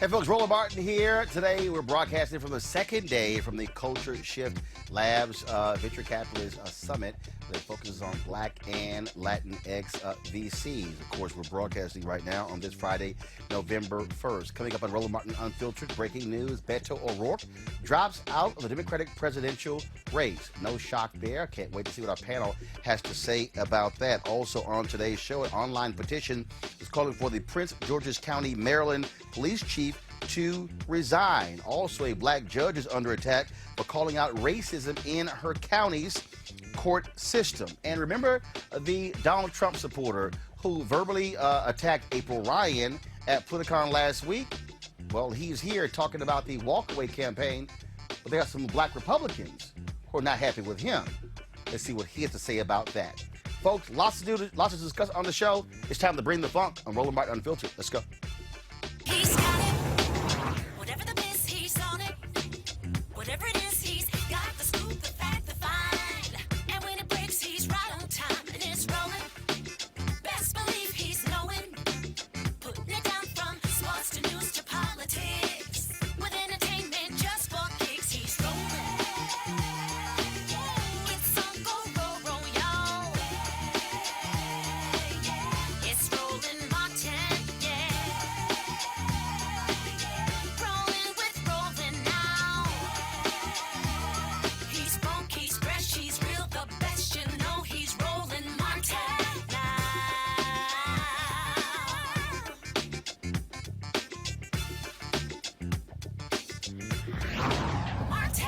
Hey folks, Roland Martin here. Today we're broadcasting from the second day from the Culture Shift Labs Venture Capitalist Summit that focuses on Black and Latinx VCs. Of course, we're broadcasting right now on this Friday, November 1st. Coming up on Roland Martin Unfiltered, breaking news, Beto O'Rourke drops out of the Democratic presidential race. No shock there. Can't wait to see what our panel has to say about that. Also on today's show, an online petition is calling for the Prince George's County, Maryland police chief to resign. Also, a black judge is under attack for calling out racism in her county's court system. And remember the Donald Trump supporter who verbally attacked April Ryan at Politicon last week? Well, he's here talking about the walkaway campaign, but there are some black Republicans who are not happy with him. Let's see what he has to say about that. Folks, lots to discuss on the show. It's time to bring the funk on Roland Martin Unfiltered. Let's go. He's got it. Whatever the biz, he's on it. Whatever it is, he's got the scoop, the fact, the find. And when it breaks, he's right on time and it's rolling. Best believe he's knowing. Putting it down from sports to news to politics. With entertainment just for kicks, he's rolling. It's on go, y'all. It's Roland Martin, yeah. Rolling with Roland now. He's funky, he's fresh, he's real, the best, you know he's Roland Martin now. Martin.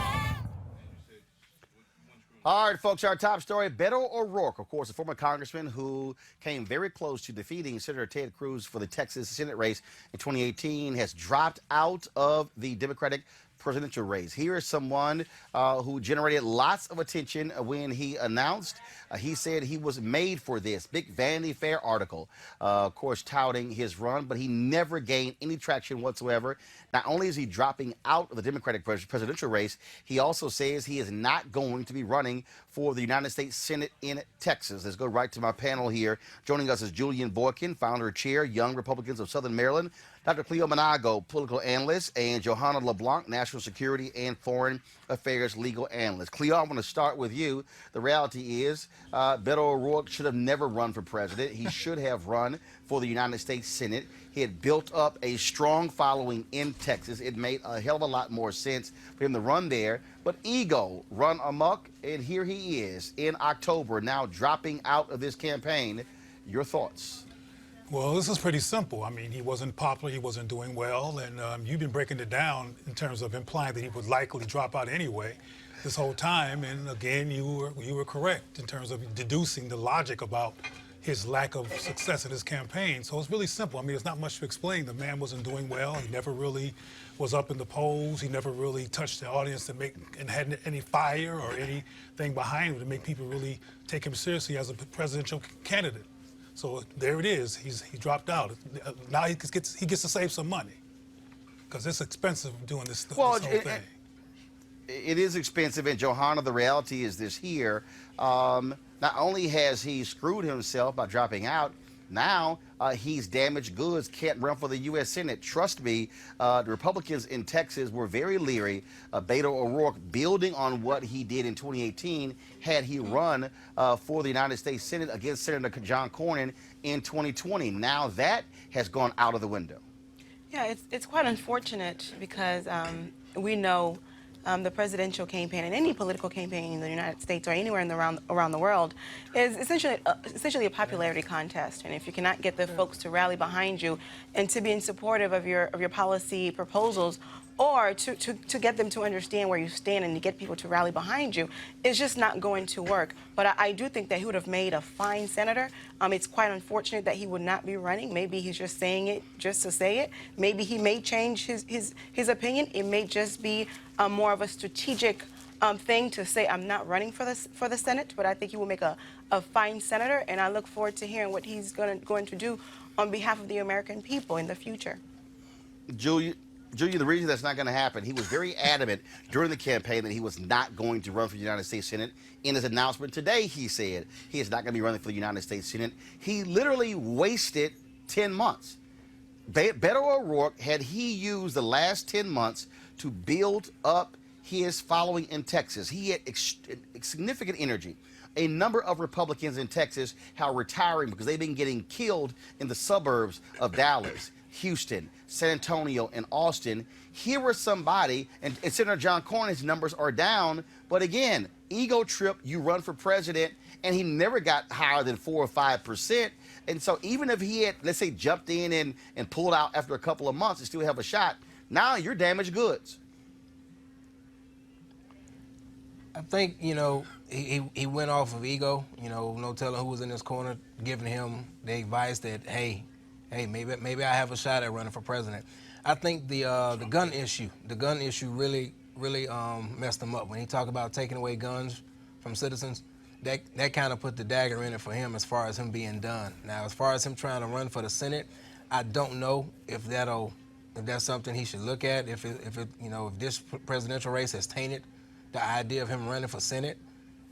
All right, folks, our top story, Beto O'Rourke, of course, a former congressman who came very close to defeating Senator Ted Cruz for the Texas Senate race in 2018, has dropped out of the Democratic presidential race. Here is someone who generated lots of attention when he announced. He said he was made for this. Big Vanity Fair article, of course, touting his run, but he never gained any traction whatsoever. Not only is he dropping out of the Democratic presidential race, he also says he is not going to be running for the United States Senate in Texas. Let's go right to my panel here. Joining us is Julian Boykin, founder and chair, Young Republicans of Southern Maryland, Dr. Cleo Manago, political analyst, and Johanna LeBlanc, national security and foreign affairs legal analyst. Cleo, I want to start with you. The reality is Beto O'Rourke should have never run for president. He should have run for the United States Senate. He had built up a strong following in Texas. It made a hell of a lot more sense for him to run there. But ego run amok, and here he is in October, now dropping out of this campaign. Your thoughts? Well, this is pretty simple. I mean, he wasn't popular, he wasn't doing well, and you've been breaking it down in terms of implying that he would likely drop out anyway this whole time. And again, you were correct in terms of deducing the logic about his lack of success in his campaign. So it's really simple. I mean, there's not much to explain. The man wasn't doing well. He never really was up in the polls. He never really touched the audience and had any fire or anything behind him to make people really take him seriously as a presidential candidate. So there it is. He dropped out. Now he gets to save some money because it's expensive doing this whole thing. It is expensive, and Johanna, the reality is this here. Not only has he screwed himself by dropping out, now he's damaged goods, can't run for the U.S. Senate. Trust me, the Republicans in Texas were very leery of Beto O'Rourke building on what he did in 2018 had he run for the United States Senate against Senator John Cornyn in 2020. Now that has gone out of the window. Yeah, it's quite unfortunate because we know the presidential campaign and any political campaign in the United States or anywhere around the world is essentially a popularity contest. And if you cannot get the folks to rally behind you and to be in supportive of your policy proposals, or to get them to understand where you stand and to get people to rally behind you, it's just not going to work. But I do think that he would have made a fine senator. It's quite unfortunate that he would not be running. Maybe he's just saying it just to say it. Maybe he may change his opinion. It may just be more of a strategic thing to say, I'm not running for the Senate, but I think he will make a fine senator, and I look forward to hearing what he's going to do on behalf of the American people in the future. Julia, the reason that's not going to happen, he was very adamant during the campaign that he was not going to run for the United States Senate. In his announcement today, he said he is not going to be running for the United States Senate. He literally wasted 10 months. Beto O'Rourke, had he used the last 10 months to build up his following in Texas, he had significant energy. A number of Republicans in Texas are retiring because they've been getting killed in the suburbs of Dallas, Houston, San Antonio, and Austin. Here was somebody, and Senator John Cornyn's numbers are down, but again, ego trip, you run for president, and he never got higher than 4 or 5%. And so even if he had, let's say, jumped in and pulled out after a couple of months and still have a shot, now you're damaged goods. I think, you know, he went off of ego, you know, no telling who was in his corner, giving him the advice that, hey, maybe I have a shot at running for president. I think the gun issue really messed him up. When he talked about taking away guns from citizens, that kind of put the dagger in it for him as far as him being done. Now, as far as him trying to run for the Senate, I don't know if that's something he should look at. If this presidential race has tainted the idea of him running for Senate,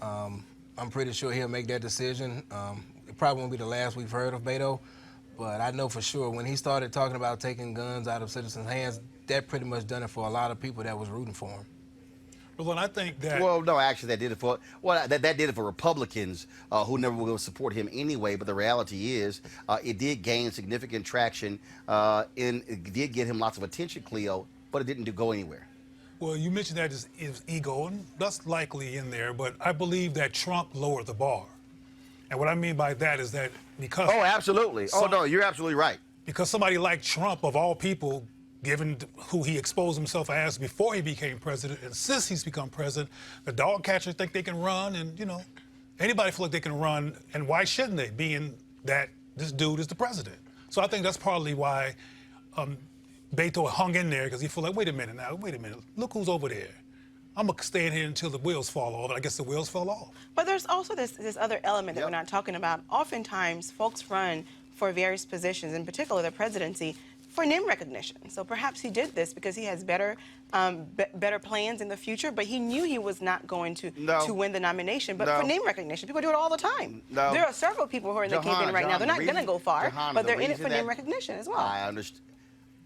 I'm pretty sure he'll make that decision. It probably won't be the last we've heard of Beto, but I know for sure when he started talking about taking guns out of citizens' hands, that pretty much done it for a lot of people that was rooting for him. Well, I think that. Well, no, actually, that did it for that did it for Republicans who never will support him anyway. But the reality is, it did gain significant traction, and it did get him lots of attention, Cleo. But it didn't go anywhere. Well, you mentioned that is ego, and that's likely in there. But I believe that Trump lowered the bar, and what I mean by that is that because. Oh, absolutely. Oh no, you're absolutely right. Because somebody like Trump, of all people, given who he exposed himself as before he became president, and since he's become president, the dog catchers think they can run, and you know, anybody feel like they can run, and why shouldn't they, being that this dude is the president? So I think that's partly why Beto hung in there, because he felt like, wait a minute, look who's over there. I'm gonna stay in here until the wheels fall off, and I guess the wheels fell off. But there's also this other element that we're not talking about. Oftentimes, folks run for various positions, in particular the presidency, for name recognition. So perhaps he did this because he has better plans in the future, but he knew he was not going to win the nomination. But for name recognition, people do it all the time. No. There are several people who are in the campaign right now. They're not going to go far, but they're in it for name recognition as well.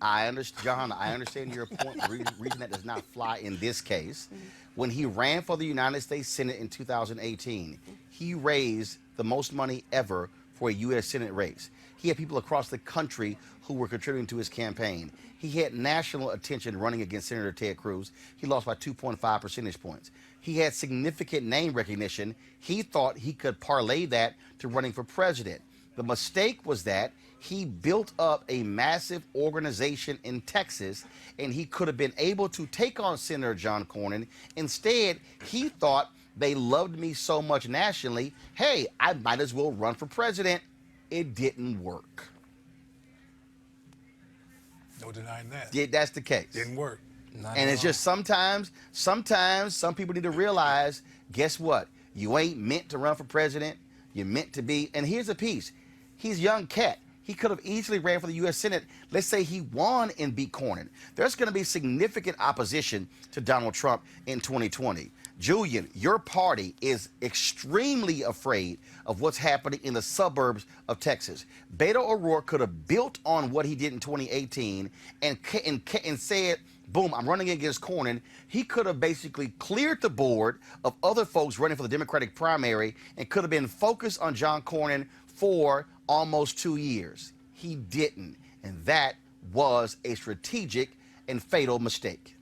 I understand your point. The reason that does not fly in this case, when he ran for the United States Senate in 2018, he raised the most money ever for a U.S. Senate race. He had people across the country who were contributing to his campaign. He had national attention running against Senator Ted Cruz. He lost by 2.5 percentage points. He had significant name recognition. He thought he could parlay that to running for president. The mistake was that he built up a massive organization in Texas, and he could have been able to take on Senator John Cornyn. Instead, he thought, they loved me so much nationally, hey, I might as well run for president. It didn't work. No denying that. Yeah, that's the case. Didn't work. And it's just sometimes some people need to realize, guess what? You ain't meant to run for president. You're meant to be. And here's the piece. He's young cat. He could have easily ran for the U.S. Senate. Let's say he won and beat Cornyn. There's going to be significant opposition to Donald Trump in 2020. Julian, your party is extremely afraid of what's happening in the suburbs of Texas. Beto O'Rourke could have built on what he did in 2018 and said, boom, I'm running against Cornyn. He could have basically cleared the board of other folks running for the Democratic primary and could have been focused on John Cornyn for almost 2 years. He didn't, and that was a strategic and fatal mistake.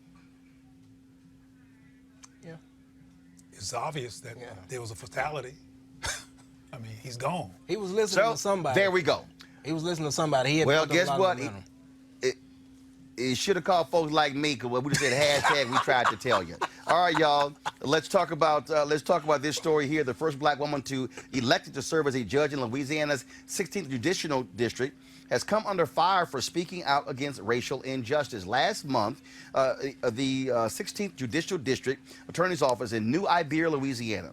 Yeah. It's obvious that there was a fatality. I mean, he's gone. He was listening to somebody. There we go. He was listening to somebody. He had well, guess what? It should have called folks like me, because we just said hashtag we tried to tell you. All right, y'all. Let's talk about this story here. The first black woman elected to serve as a judge in Louisiana's 16th Judicial District has come under fire for speaking out against racial injustice. Last month, the 16th Judicial District Attorney's Office in New Iberia, Louisiana,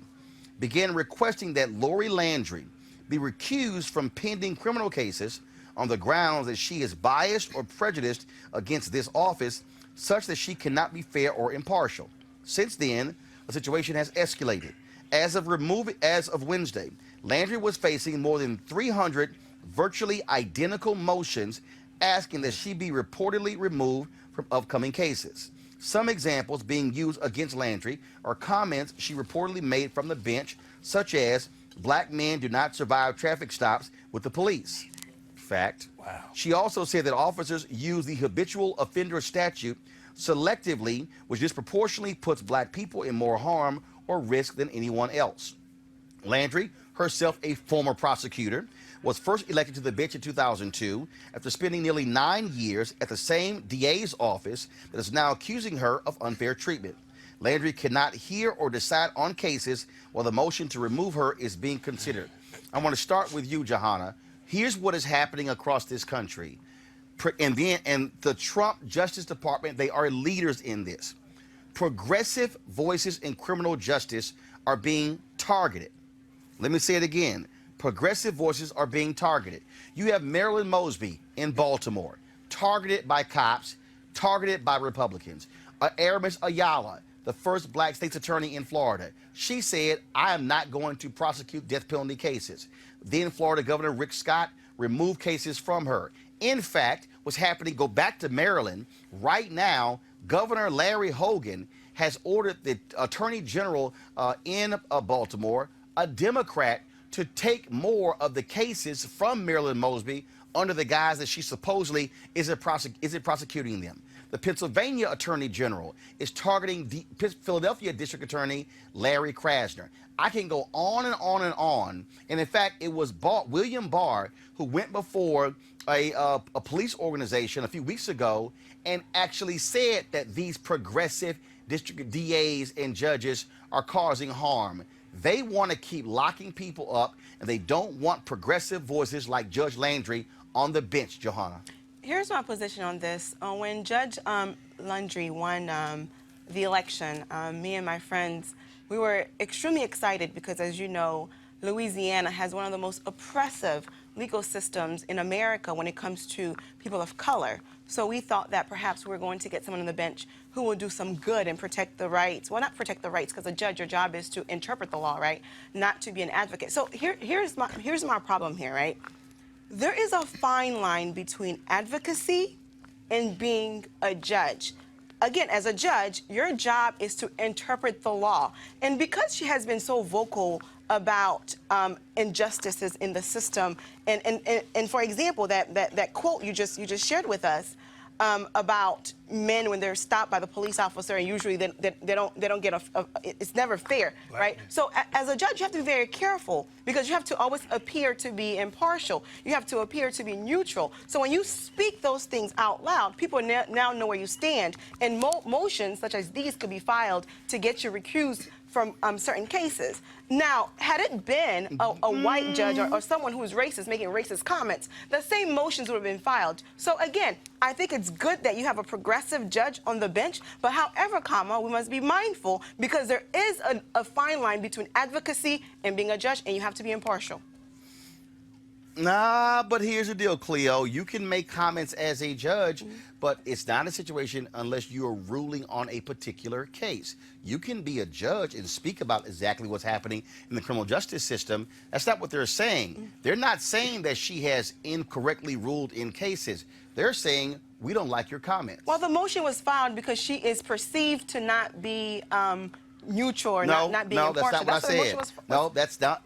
began requesting that Lori Landry be recused from pending criminal cases on the grounds that she is biased or prejudiced against this office, such that she cannot be fair or impartial. Since then, the situation has escalated. As of Wednesday, Landry was facing more than 300 virtually identical motions asking that she be reportedly removed from upcoming cases. Some examples being used against Landry are comments she reportedly made from the bench, such as, "Black men do not survive traffic stops with the police." Fact. Wow. She also said that officers use the habitual offender statute selectively, which disproportionately puts black people in more harm or risk than anyone else. Landry, herself a former prosecutor, was first elected to the bench in 2002 after spending nearly 9 years at the same DA's office that is now accusing her of unfair treatment. Landry cannot hear or decide on cases while the motion to remove her is being considered. I want to start with you, Johanna. Here's what is happening across this country. And the Trump Justice Department, they are leaders in this. Progressive voices in criminal justice are being targeted. Let me say it again. Progressive voices are being targeted. You have Marilyn Mosby in Baltimore, targeted by cops, targeted by Republicans. Aramis Ayala, the first black state's attorney in Florida, she said, "I am not going to prosecute death penalty cases." Then Florida Governor Rick Scott removed cases from her. In fact, what's happening, go back to Maryland, right now, Governor Larry Hogan has ordered the Attorney General in Baltimore, a Democrat, to take more of the cases from Marilyn Mosby under the guise that she supposedly isn't prosecuting them. The Pennsylvania Attorney General is targeting Philadelphia District Attorney Larry Krasner. I can go on and on and on. And in fact, it was William Barr who went before a police organization a few weeks ago and actually said that these progressive district DAs and judges are causing harm. They want to keep locking people up, and they don't want progressive voices like Judge Landry on the bench, Johanna. Here's my position on this. When Judge Landry won the election, me and my friends, we were extremely excited because, as you know, Louisiana has one of the most oppressive legal systems in America when it comes to people of color. So we thought that perhaps we're going to get someone on the bench who will do some good and protect the rights. Well, not protect the rights, because a judge, your job is to interpret the law, right? Not to be an advocate. So here's my problem here, right? There is a fine line between advocacy and being a judge. Again, as a judge, your job is to interpret the law. And because she has been so vocal about injustices in the system, and for example, that quote you just shared with us about men when they're stopped by the police officer, and usually they don't get it's never fair, right? So as a judge, you have to be very careful because you have to always appear to be impartial. You have to appear to be neutral. So when you speak those things out loud, people now know where you stand, and motions such as these could be filed to get you recused from certain cases. Now, had it been a white judge or someone who is racist making racist comments, the same motions would have been filed. So again, I think it's good that you have a progressive judge on the bench, but however, we must be mindful because there is a fine line between advocacy and being a judge, and you have to be impartial. Nah, but here's the deal, Cleo. You can make comments as a judge, but it's not a situation unless you are ruling on a particular case. You can be a judge and speak about exactly what's happening in the criminal justice system. That's not what they're saying. They're not saying that she has incorrectly ruled in cases. They're saying, we don't like your comments. Well, the motion was filed because she is perceived to not be neutral or not being impartial. No, that's not what I said. No, that's not.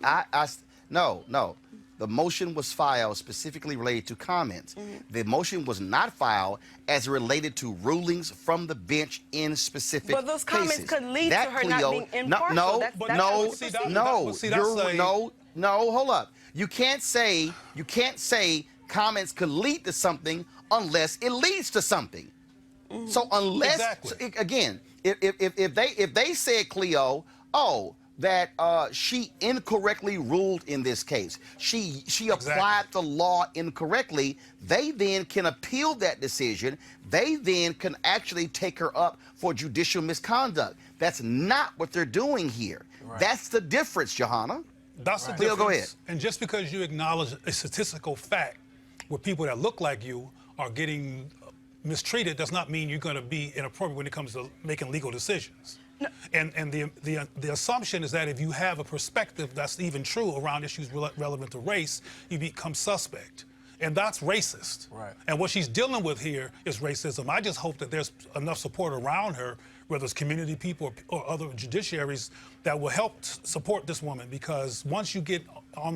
No. The motion was filed specifically related to comments. The motion was not filed as related to rulings from the bench in specific cases. But those comments could lead to her not being impartial. No, hold up. You can't say comments could lead to something unless it leads to something. So unless, again, if they said, Cleo, that she incorrectly ruled in this case, she applied the law incorrectly, they then can appeal that decision. They then can actually take her up for judicial misconduct. That's not what they're doing here. Right. That's the difference, Johanna. That's the difference. Go ahead. And just because you acknowledge a statistical fact where people that look like you are getting mistreated does not mean you're going to be inappropriate when it comes to making legal decisions. No. And the assumption is that if you have a perspective that's even true around issues relevant to race, you become suspect. And that's racist. Right. And what she's dealing with here is racism. I just hope that there's enough support around her, whether it's community people or other judiciaries, that will help support this woman, because once you get on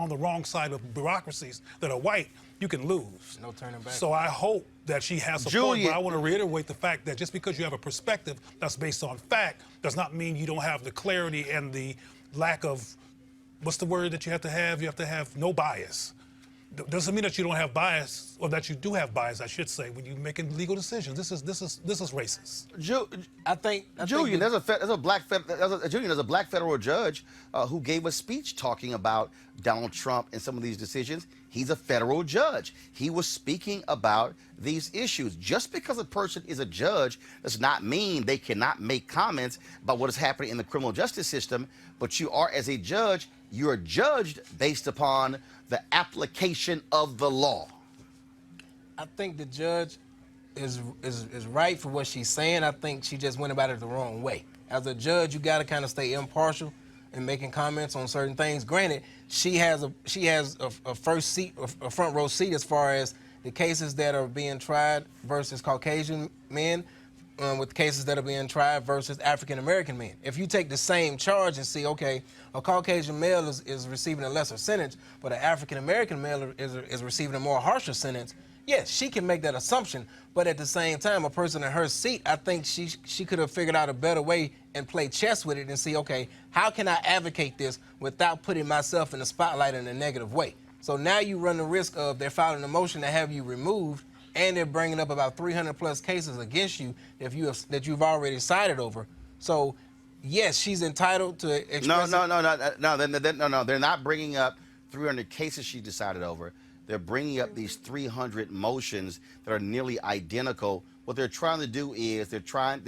the wrong side of bureaucracies that are white, you can lose. No turning back. So I hope that she has support, Julia. but I want to reiterate the fact that just because you have a perspective that's based on fact does not mean you don't have the clarity and the lack of, what's the word that you have to have? You have to have no bias. Doesn't mean that you don't have bias, or that you do have bias, I should say, when you're making legal decisions. This is racist. I think Julian, that- there's a black federal judge who gave a speech talking about Donald Trump and some of these decisions. He's a federal judge. He was speaking about these issues. Just because a person is a judge does not mean they cannot make comments about what is happening in the criminal justice system. But you are, as a judge, you are judged based upon the application of the law. I think the judge is right for what she's saying. I think she just went about it the wrong way. As a judge, you got to kind of stay impartial in making comments on certain things. Granted, she has a front row seat as far as the cases that are being tried versus Caucasian men, with cases that are being tried versus African American men. If you take the same charge and see, okay, a Caucasian male is receiving a lesser sentence, but an African American male is receiving a more harsher sentence, yes, she can make that assumption. But at the same time, a person in her seat, I think she could have figured out a better way and play chess with it and see, okay, how can I advocate this without putting myself in the spotlight in a negative way? So now you run the risk of they're filing a motion to have you removed, and they're bringing up about 300 plus cases against you that you've already sided over. So, yes, she's entitled to express. No. They're not bringing up 300 cases she decided over. They're bringing up these 300 motions that are nearly identical. What they're trying to do is they're trying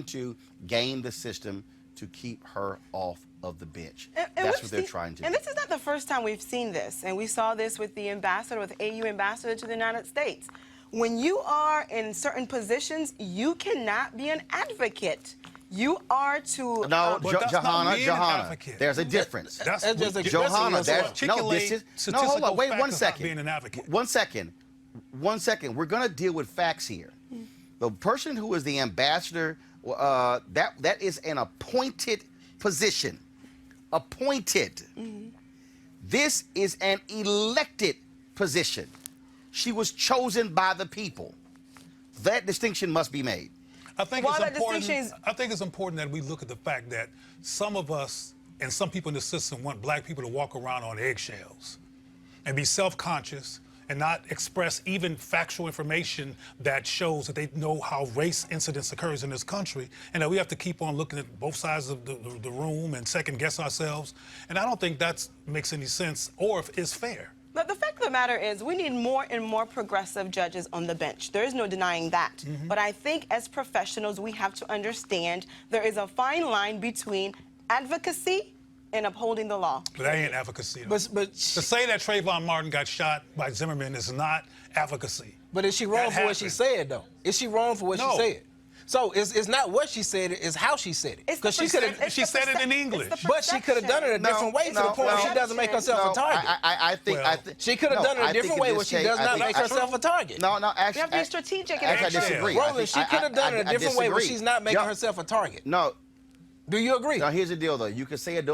to game the system to keep her off of the bench. That's what they're trying to do. And this is not the first time we've seen this. And we saw this with the ambassador, with AU ambassador to the United States. When you are in certain positions, you cannot be an advocate. You are to... No, Johanna, there's a difference. That's just Johanna, articulate hold on, wait one facts about second. being an advocate. One second. We're going to deal with facts here. The person who is the ambassador, that is an appointed position. Appointed. This is an elected position. She was chosen by the people. That distinction must be made. I think While it's that important. distinction is- I think it's important that we look at the fact that some of us and some people in the system want black people to walk around on eggshells and be self-conscious and not express even factual information that shows that they know how race incidents occurs in this country, and that we have to keep on looking at both sides of the room and second guess ourselves. And I don't think that makes any sense or is fair. But the fact of the matter is we need more and more progressive judges on the bench. There is no denying that. But I think as professionals, we have to understand there is a fine line between advocacy and upholding the law. But that ain't advocacy. Though. But to say that Trayvon Martin got shot by Zimmerman is not advocacy. But is she wrong That for what she happened. said, though? Is she wrong for what No. she said? So it's not what she said, it's how she said it. It's the Because she could have, percep- She it's the said it in percep- English. it's the but she could have done it a perception. different way to the point where she doesn't make herself a target. I think She could have done it a different way where she does not make herself a target. No, actually, You have to be strategic and actually, I efficient. disagree. Roland, she could have done it a different way where she's not making Yeah. herself a target. No, Do you agree? now here's the deal, though. You can say it.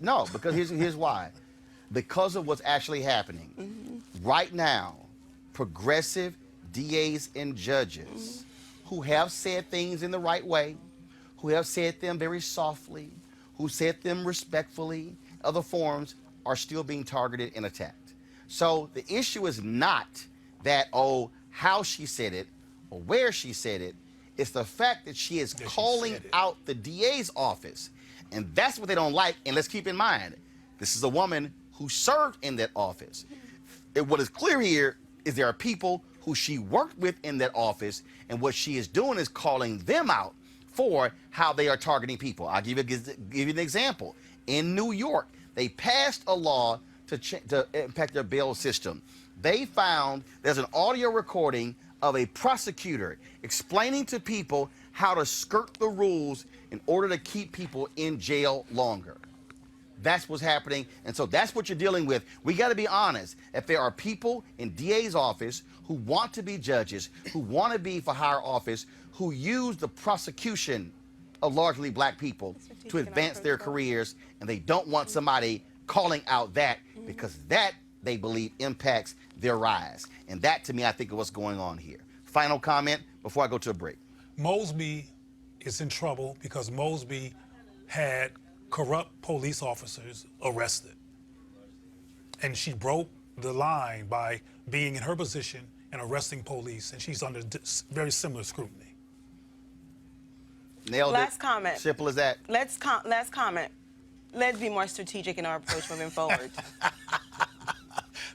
No, because here's why. Because of what's actually happening right now, progressive DAs and judges who have said things in the right way, who have said them very softly, who said them respectfully, other forms are still being targeted and attacked. So the issue is not that, how she said it or where she said it. It's the fact that she is calling said it. out the DA's office. And that's what they don't like. And let's keep in mind, this is a woman who served in that office. And what is clear here is there are people who she worked with in that office, and what she is doing is calling them out for how they are targeting people. I'll give you an example. In New York, they passed a law to impact their bail system. They found there's an audio recording of a prosecutor explaining to people how to skirt the rules in order to keep people in jail longer. That's what's happening. And so that's what you're dealing with. We got to be honest. If there are people in DA's office who want to be judges, who want to be for higher office, who use the prosecution of largely black people to advance their careers, and they don't want somebody calling out that because that, they believe, impacts their rise. And that, to me, I think is what's going on here. Final comment before I go to a break. Mosby is in trouble because Mosby had corrupt police officers arrested. And she broke the line by being in her position and arresting police, and she's under very similar scrutiny. Nailed it. Last comment. Simple as that. Last comment. Let's be more strategic in our approach moving forward.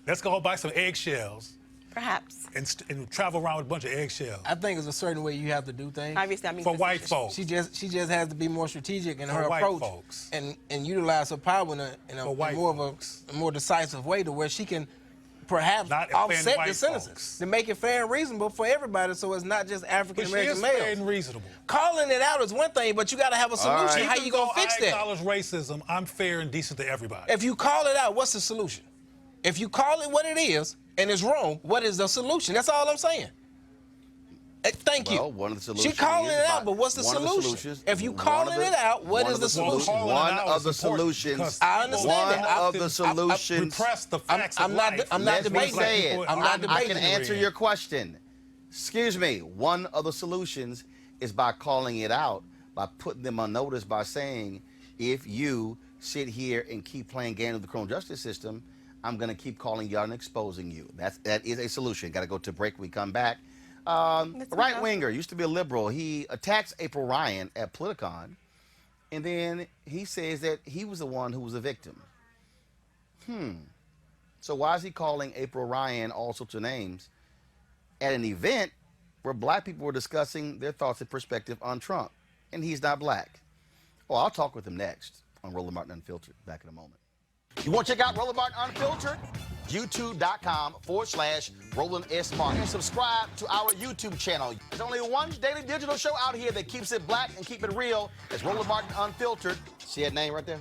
Let's go buy some eggshells Perhaps. and travel around with a bunch of eggshells. I think it's a certain way you have to do things. Obviously, I mean For white folks. She just has to be more strategic in For her white approach folks. and utilize her power in a white more folks. of a more decisive way to where she can perhaps Not offend offset white the sentences folks. to make it fair and reasonable for everybody, so it's not just African But she American is males. fair and reasonable. Calling it out is one thing, but you got to have a solution. right. How you gonna fix I that? acknowledge racism. I'm fair and decent to everybody. If you call it out, what's the solution? If you call it what it is and it's wrong, what is the solution? That's all I'm saying. Thank you. Well, one of the solutions She calling is it by- out, but what's the one of the solution? solutions- If you one of calling the- it out, what one is of the the solution? solutions- Calling it one out of is the important solutions- because I understand One that. of the solutions. repress the facts of I'm not- life. I'm not Let me debating say that. it. I'm not I debating can it. answer your question. Excuse me. One of the solutions is by calling it out, by putting them on notice, by saying, if you sit here and keep playing games with the criminal justice system, I'm going to keep calling you out and exposing you. That is a solution. Got to go to break. We come back. A right winger, used to be a liberal. He attacks April Ryan at Politicon, and then he says that he was the one who was a victim. So why is he calling April Ryan all sorts of names at an event where black people were discussing their thoughts and perspective on Trump? And he's not black. Well, I'll talk with him next on Roland Martin Unfiltered. Back in a moment. You want to check out Roland Martin Unfiltered? YouTube.com/Roland S. Martin. And subscribe to our YouTube channel. There's only one daily digital show out here that keeps it black and keep it real. It's Roland Martin Unfiltered. See that name right there?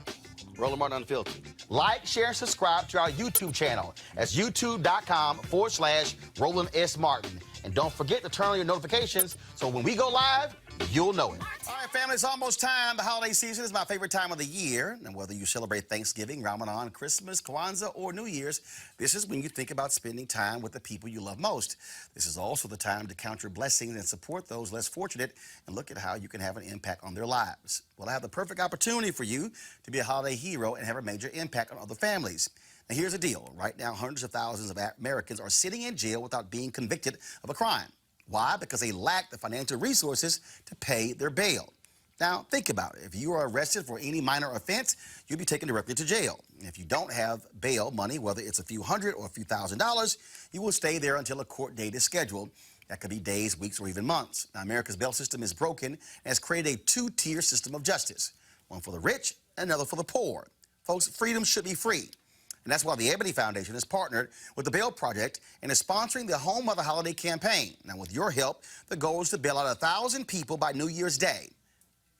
Roland Martin Unfiltered. Like, share, and subscribe to our YouTube channel. That's YouTube.com/Roland S. Martin. And don't forget to turn on your notifications so when we go live, you'll know it. All right, family, it's almost time. The holiday season is my favorite time of the year. And whether you celebrate Thanksgiving, Ramadan, Christmas, Kwanzaa, or New Year's, this is when you think about spending time with the people you love most. This is also the time to count your blessings and support those less fortunate and look at how you can have an impact on their lives. Well, I have the perfect opportunity for you to be a holiday hero and have a major impact on other families. Now, here's the deal. Right now, hundreds of thousands of Americans are sitting in jail without being convicted of a crime. Why? Because they lack the financial resources to pay their bail. Now, think about it. If you are arrested for any minor offense, you'll be taken directly to jail. And if you don't have bail money, whether it's a few hundred or a few $1,000s, you will stay there until a court date is scheduled. That could be days, weeks, or even months. Now, America's bail system is broken and has created a two-tier system of justice, one for the rich and another for the poor. Folks, freedom should be free. And that's why the Ebony Foundation has partnered with the Bail Project and is sponsoring the Home of the Holiday campaign. Now, with your help, the goal is to bail out 1,000 people by New Year's Day.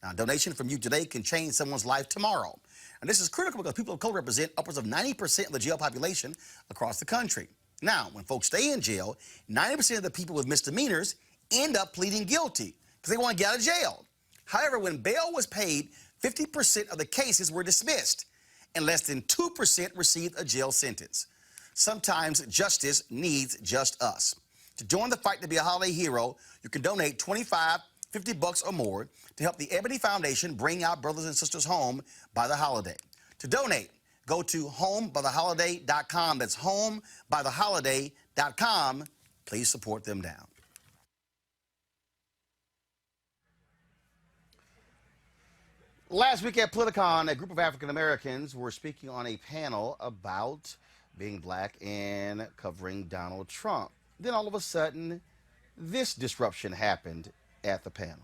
Now, a donation from you today can change someone's life tomorrow. And this is critical because people of color represent upwards of 90% of the jail population across the country. Now, when folks stay in jail, 90% of the people with misdemeanors end up pleading guilty because they want to get out of jail. However, when bail was paid, 50% of the cases were dismissed, and less than 2% received a jail sentence. Sometimes justice needs just us. To join the fight to be a holiday hero, you can donate $25, $50 or more to help the Ebony Foundation bring our brothers and sisters home by the holiday. To donate, go to homebytheholiday.com. That's homebytheholiday.com. Please support them down. Last week at Politicon, a group of African Americans were speaking on a panel about being black and covering Donald Trump. Then all of a sudden, this disruption happened at the panel.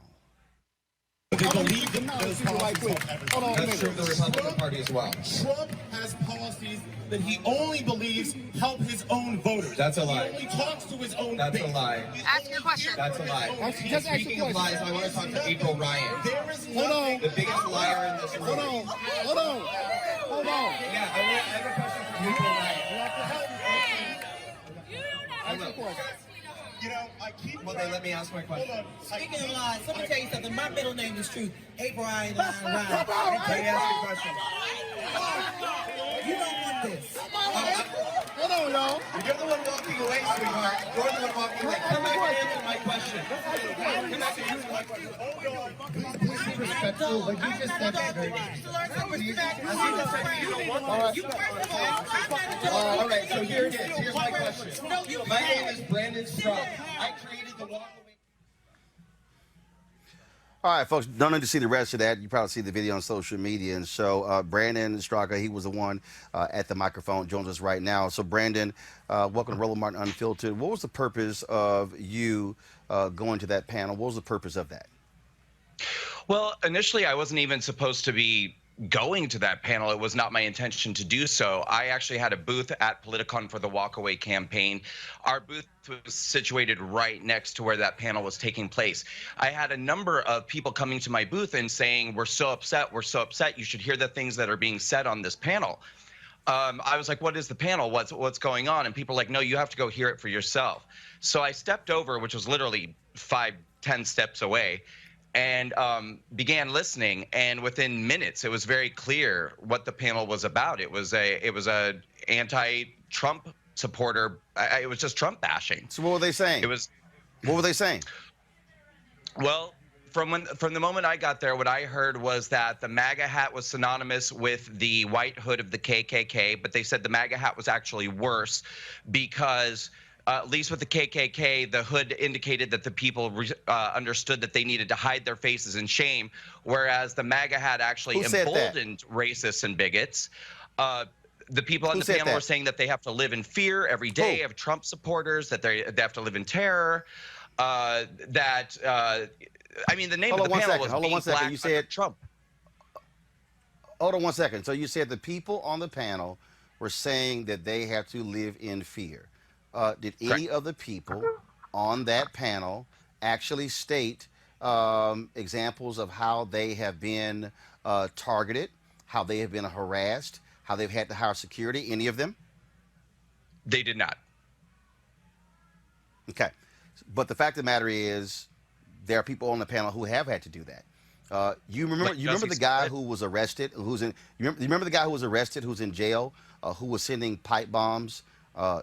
They believe that those policies That's true of the Republican Party as well. Trump has policies that he only believes help his own voters. That's a lie. He only talks to his own That's base. a lie. Ask your question. That's a lie. Just ask Speaking of lies, I want to talk to April Ryan. There is The biggest liar in this room. Hold on. Hold on. Yeah, I have a question for you. Ask your question. You know, I keep. Will they let me ask my question? Hold on. Speaking of lies, let me tell you something. My middle name is Truth. April I ain't lying Come around. on, Let me ask you a question. You don't want this. Hold on, y'all. You're the one walking away, sweetheart. You're the one walking away. Come back and answer my question. Come back and answer my question. Please be respectful, but you just said that very All right, so here it is. Here's my question. My name is Brandon Straub. I created the walkaway. All right, folks, don't need to see the rest of that. You probably see the video on social media. And so Brandon Straka, he was the one at the microphone, joins us right now. So Brandon, welcome to Roland Martin Unfiltered. What was the purpose of you going to that panel? What was the purpose of that? Well, initially, I wasn't even supposed to be going to that panel. It was not my intention to do so. I actually had a booth at Politicon for the Walkaway campaign. Our booth was situated right next to where that panel was taking place. I had a number of people coming to my booth and saying, we're so upset, you should hear the things that are being said on this panel. I was like, what is the panel? What's going on? And people were like, no, you have to go hear it for yourself. So I stepped over, which was literally 5-10 steps away, and began listening. And within minutes, it was very clear what the panel was about. It was a anti-Trump supporter. It was just Trump bashing. So what were they saying? What were they saying? Well, from the moment I got there, what I heard was that the MAGA hat was synonymous with the white hood of the KKK, but they said the MAGA hat was actually worse because at least with the KKK, the hood indicated that the people understood that they needed to hide their faces in shame, whereas the MAGA hat actually emboldened racists and bigots. The people on the panel were saying that they have to live in fear every day of Trump supporters, that they have to live in terror, I mean, the name of the panel was Being Black Under Trump. Hold on one second. So you said the people on the panel were saying that they have to live in fear. Did any of the people on that panel actually state examples of how they have been targeted, how they have been harassed, how they've had to hire security? Any of them? They did not. Okay. But the fact of the matter is, there are people on the panel who have had to do that. You remember the guy who was arrested, you remember the guy who was arrested, who's in jail, who was sending pipe bombs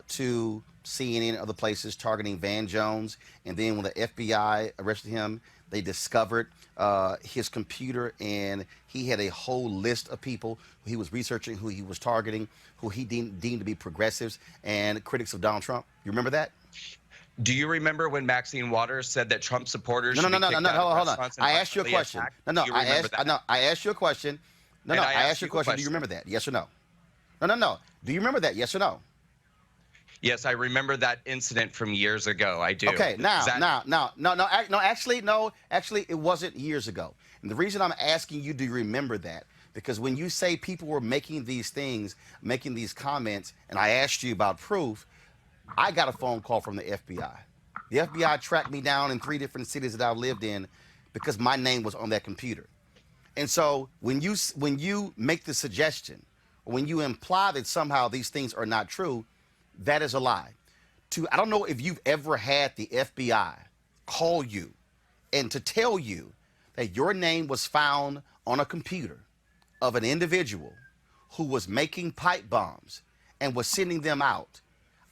to CNN and other places, targeting Van Jones, and then when the FBI arrested him, they discovered his computer, and he had a whole list of people who he was researching, who he was targeting, who he deemed to be progressives and critics of Donald Trump. You remember that? Do you remember when Maxine Waters said that Trump supporters No, hold on. I asked you a question. I asked you a question. I asked you a question. Do you remember that? Yes or no? No. Do you remember that? Yes or no? Yes, I remember that incident from years ago. I do. Okay, actually, it wasn't years ago. And the reason I'm asking you, do you remember that? Because when you say people were making these things, making these comments, and I asked you about proof, I got a phone call from the FBI. The FBI tracked me down in 3 different cities that I've lived in because my name was on that computer. And so when you make the suggestion, or when you imply that somehow these things are not true, that is a lie. I don't know if you've ever had the FBI call you and to tell you that your name was found on a computer of an individual who was making pipe bombs and was sending them out.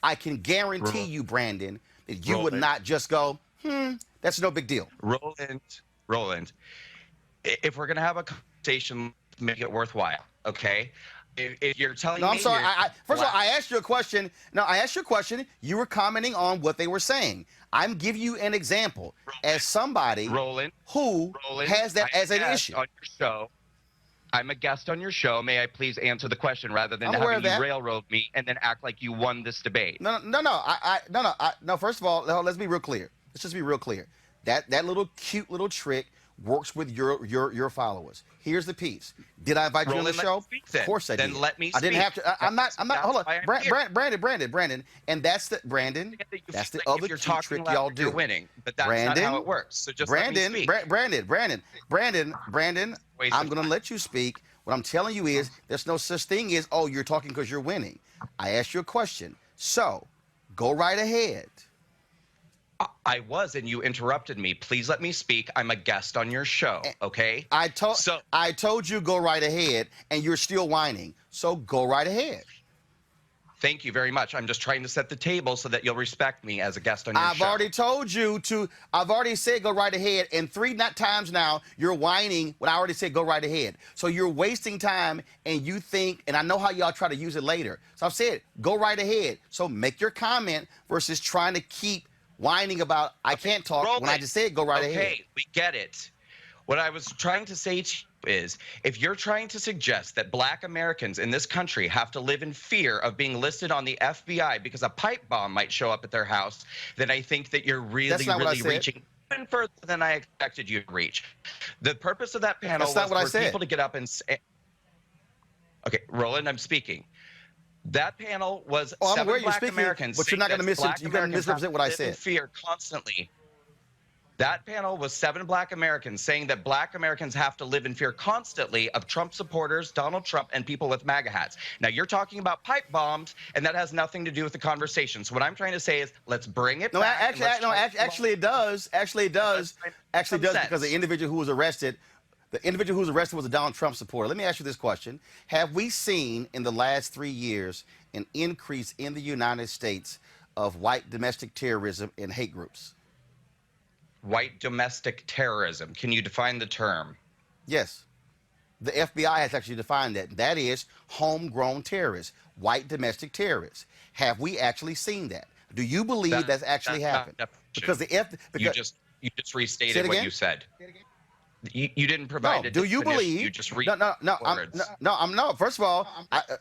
I can guarantee you, Brandon, that you would not just go, that's no big deal. Roland, if we're going to have a conversation, make it worthwhile, okay? If you're telling me... No, I'm sorry. First of all, I asked you a question. No, I asked you a question. You were commenting on what they were saying. I'm giving you an example as somebody who has that as an issue. On your show. I'm a guest on your show. May I please answer the question rather than having you railroad me and then act like you won this debate? No. First of all, let's be real clear. Let's just be real clear. That little cute little trick works with your followers. Here's the piece. Did I invite you on the show? Of course I did. Then let me speak. I didn't have to. I'm not. Hold on, Brandon. And that's the Brandon. That's the other cute trick y'all do. You're winning, but that's not how it works. So just let me speak. Brandon. I'm going to let you speak What I'm telling you is there's no such thing as, oh, you're talking because you're winning. I asked you a question. So go right ahead. I was, and you interrupted me. Please let me speak. I'm a guest on your show, okay? I told you go right ahead, and you're still whining. So go right ahead. Thank you very much. I'm just trying to set the table so that you'll respect me as a guest on your I've show. already told you to. I've already said go right ahead, and 3 times now you're whining when I already said go right ahead. So you're wasting time, and you think, and I know how y'all try to use it later. So I've said go right ahead. So make your comment versus trying to keep whining about I can't talk Roland, when I just said go right ahead. Okay, we get it. What I was trying to say to you is, if you're trying to suggest that Black Americans in this country have to live in fear of being listed on the FBI because a pipe bomb might show up at their house, then I think that you're really reaching even further than I expected you to reach. The purpose of that panel was for people to get up and say, okay, Roland, I'm speaking. That panel was seven Black Americans, but you're not going to misrepresent what I said. Fear constantly. That panel was 7 Black Americans saying that Black Americans have to live in fear constantly of Trump supporters, Donald Trump, and people with MAGA hats. Now, you're talking about pipe bombs, and that has nothing to do with the conversation. So what I'm trying to say is, let's bring it back. Actually, it does. Actually, it does. Actually, it does, because the individual who was arrested, was a Donald Trump supporter. Let me ask you this question. Have we seen in the last 3 years an increase in the United States of white domestic terrorism and hate groups? White domestic terrorism. Can you define the term? Yes. The FBI has actually defined that. That is homegrown terrorists, white domestic terrorists. Have we actually seen that? Do you believe that's actually happened? Because you just restated what you said. You didn't provide it. Do you believe? You just No. First of all,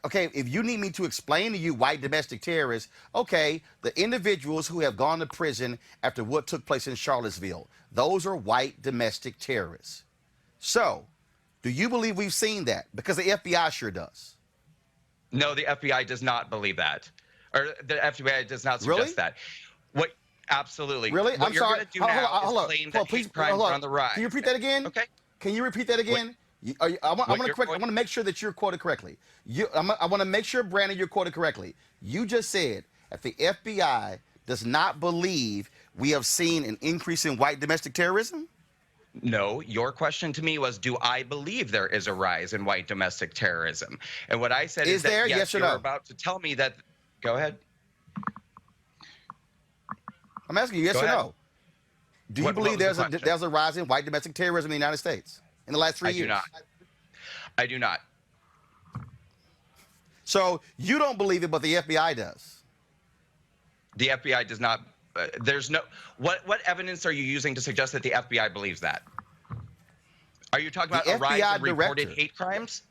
okay, if you need me to explain to you white domestic terrorists, okay, the individuals who have gone to prison after what took place in Charlottesville, those are white domestic terrorists. So, do you believe we've seen that? Because the FBI sure does. No, the FBI does not believe that. Or the FBI does not suggest that. What? Absolutely. Really? What I'm you're sorry. going to do now is claim that hate crimes are on the rise. Can you repeat that again? Okay. Can you repeat that again? I want to make sure that you're quoted correctly. I want to make sure, Brandon, you're quoted correctly. You just said that the FBI does not believe we have seen an increase in white domestic terrorism? No, your question to me was, do I believe there is a rise in white domestic terrorism? And what I said is that, yes, you're about to tell me that. Go ahead. I'm asking you, yes or no? Do you believe there's a rise in white domestic terrorism in the United States in the last 3 years? I do not. So you don't believe it, but the FBI does. The FBI does not. There's no. What evidence are you using to suggest that the FBI believes that? Are you talking about a rise in reported hate crimes?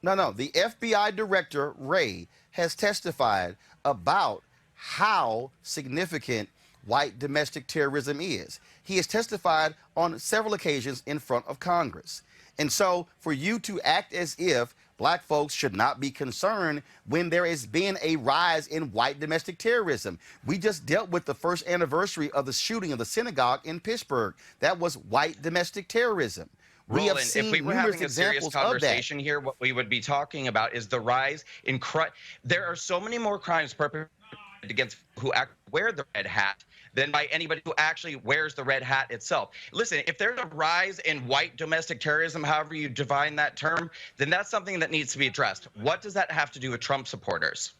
No. The FBI director, Ray, has testified about how significant white domestic terrorism is. He has testified on several occasions in front of Congress. And so for you to act as if Black folks should not be concerned when there has been a rise in white domestic terrorism. We just dealt with the first anniversary of the shooting of the synagogue in Pittsburgh. That was white domestic terrorism. Roland, we have seen if we were having a serious conversation here, what we would be talking about is the rise in crime. There are so many more crimes perpetrated against who wear the red hat than by anybody who actually wears the red hat itself. Listen, if there's a rise in white domestic terrorism, however you define that term, then that's something that needs to be addressed. What does that have to do with Trump supporters?